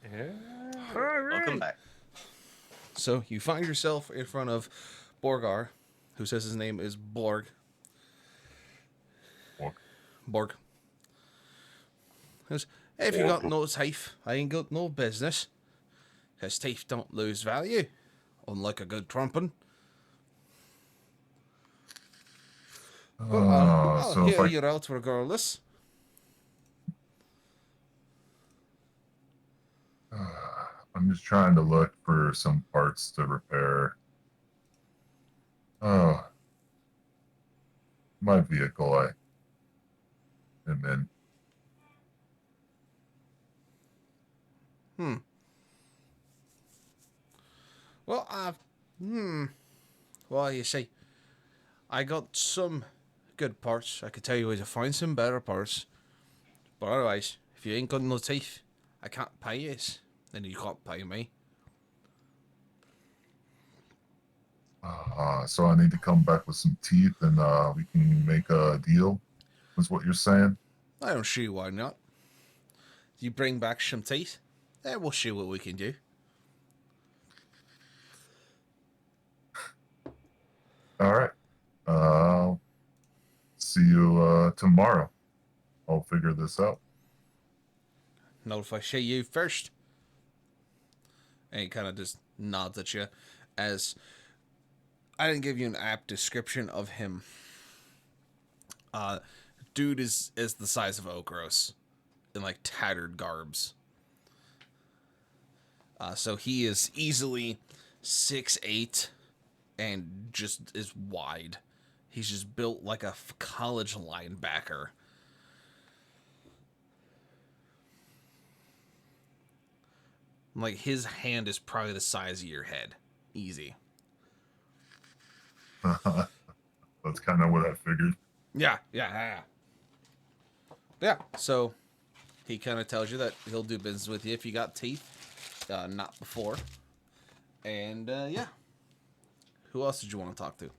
Yeah. Welcome back. So you find yourself in front of Borgar, who says his name is Borg. Borg. Says, hey, if you got no teeth, I ain't got no business. His teeth don't lose value, unlike a good trumpet. But I'll So if hear I you out regardless. I'm just trying to look for some parts to repair. My vehicle. I am in. Well, well, you see, I got some good parts. I could tell you where to find some better parts. But otherwise, if you ain't got no teeth, I can't pay you. Then you can't pay me. So I need to come back with some teeth, and we can make a deal. Is what you're saying? I don't see why not. You bring back some teeth, then we'll see what we can do. All right. See you tomorrow. I'll figure this out. Not if I see you first. And he kind of just nods at you, as I didn't give you an apt description of him. Dude is the size of Okros, in like tattered garbs. So he is easily 6'8", and just is wide. He's just built like a college linebacker. Like, his hand is probably the size of your head. Easy. That's kind of what I figured. Yeah. So he kind of tells you that he'll do business with you if you got teeth, not before. And yeah. Who else did you want to talk to?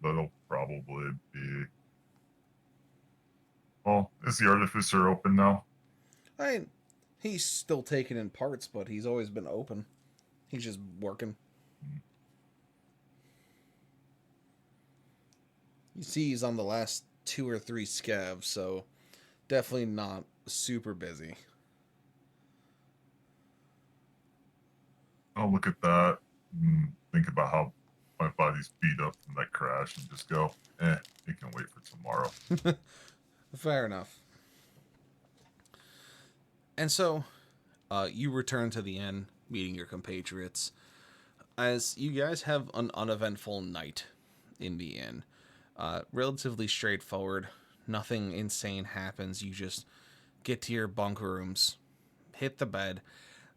That'll probably be. Well, is the artificer open now? I mean, he's still taking in parts, but he's always been open. He's just working. You see, he's on the last 2 or 3 scavs, so definitely not super busy. I'll look at that and think about how my body's beat up from that crash and just go, it can wait for tomorrow. Fair enough. And so, you return to the inn, meeting your compatriots, as you guys have an uneventful night in the inn. Relatively straightforward. Nothing insane happens. You just get to your bunk rooms, hit the bed,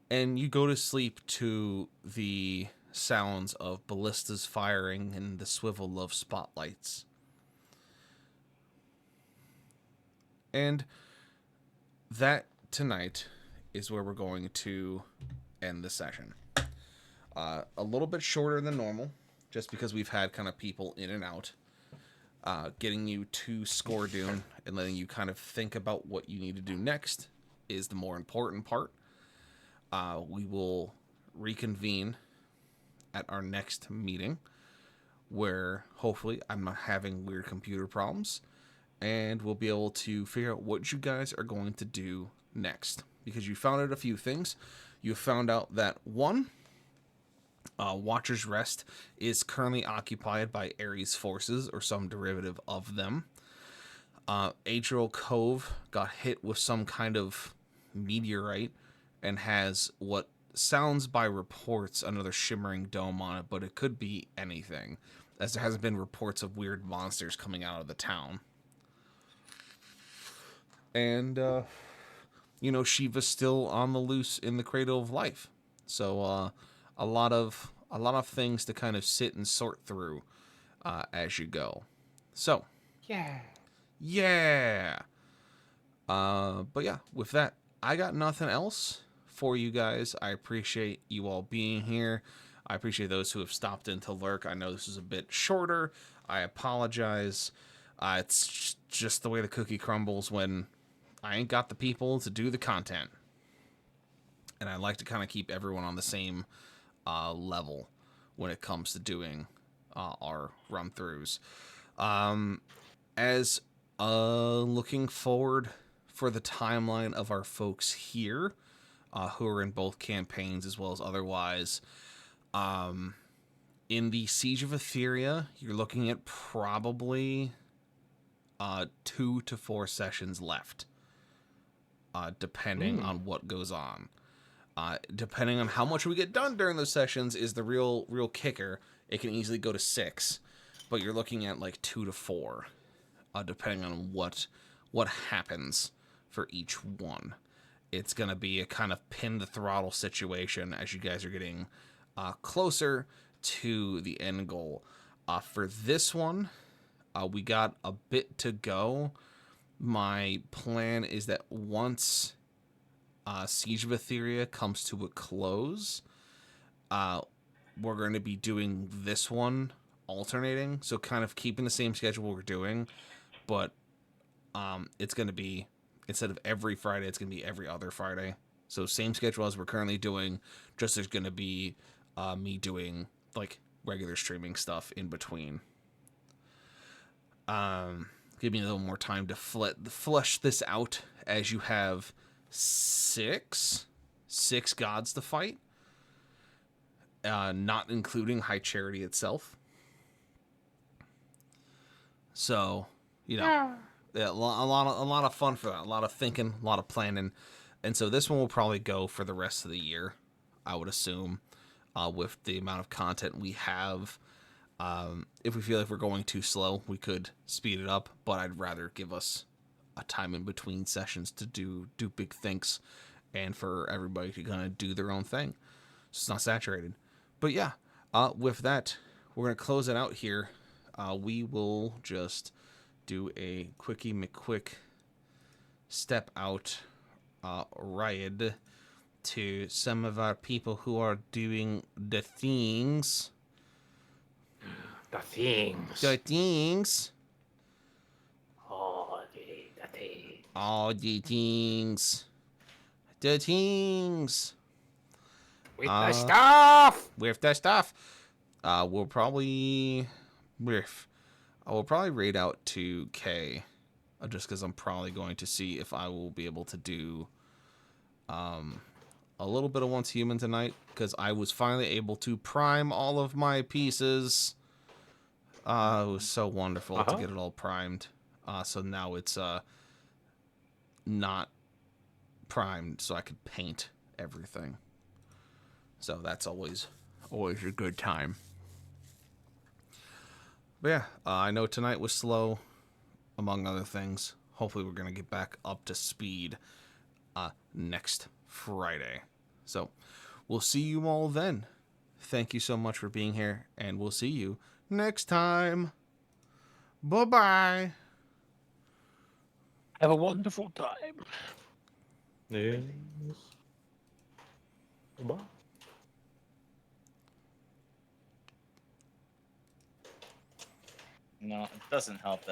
and you go to sleep to the sounds of ballistas firing and the swivel of spotlights. And that tonight is where we're going to end the session. A little bit shorter than normal, just because we've had kind of people in and out. Getting you to Scordoon and letting you kind of think about what you need to do next is the more important part. We will reconvene at our next meeting, where hopefully I'm not having weird computer problems, and we'll be able to figure out what you guys are going to do next. Because you found out a few things. You found out that, one, Watcher's Rest is currently occupied by Ares forces, or some derivative of them. Adriel Cove got hit with some kind of meteorite and has what sounds by reports another shimmering dome on it, but it could be anything, as there hasn't been reports of weird monsters coming out of the town. And, Shiva's still on the loose in the Cradle of Life. So, a lot of things to kind of sit and sort through as you go. So, yeah. But yeah, with that, I got nothing else for you guys. I appreciate you all being here. I appreciate those who have stopped in to lurk. I know this is a bit shorter. I apologize. It's just the way the cookie crumbles when I ain't got the people to do the content. And I like to kind of keep everyone on the same level when it comes to doing our run-throughs. As looking forward for the timeline of our folks here, who are in both campaigns as well as otherwise, in the Siege of Etheria, you're looking at probably 2 to 4 sessions left, depending on what goes on. Depending on how much we get done during those sessions is the real kicker. It can easily go to 6, but you're looking at like 2 to 4, depending on what happens for each one. It's gonna be a kind of pin the throttle situation as you guys are getting closer to the end goal. For this one, we got a bit to go. My plan is that once Siege of Etheria comes to a close, we're going to be doing this one alternating, so kind of keeping the same schedule we're doing, but it's going to be, instead of every Friday, it's going to be every other Friday. So same schedule as we're currently doing, just there's going to be me doing like regular streaming stuff in between. Give me a little more time to flesh this out, as you have six gods to fight, not including High Charity itself. So, yeah, a lot of fun for that, a lot of thinking, a lot of planning, and so this one will probably go for the rest of the year, I would assume, with the amount of content we have. If we feel like we're going too slow, we could speed it up, but I'd rather give us a time in between sessions to do big things and for everybody to kind of do their own thing, so it's not saturated. But yeah, with that, we're going to close it out here. We will just do a quickie McQuick step out ride to some of our people who are doing the things. The things. The things. Oh, the things. All the things. The things. With the stuff. With the stuff. We'll probably raid out to K, just because I'm probably going to see if I will be able to do a little bit of Once Human tonight, because I was finally able to prime all of my pieces. It was so wonderful to get it all primed. So now it's not primed, so I could paint everything. So that's always a good time. But yeah, I know tonight was slow, among other things. Hopefully we're going to get back up to speed next Friday. So we'll see you all then. Thank you so much for being here, and we'll see you next time. Bye-bye. Have a wonderful time. Yes. Bye. No, it doesn't help that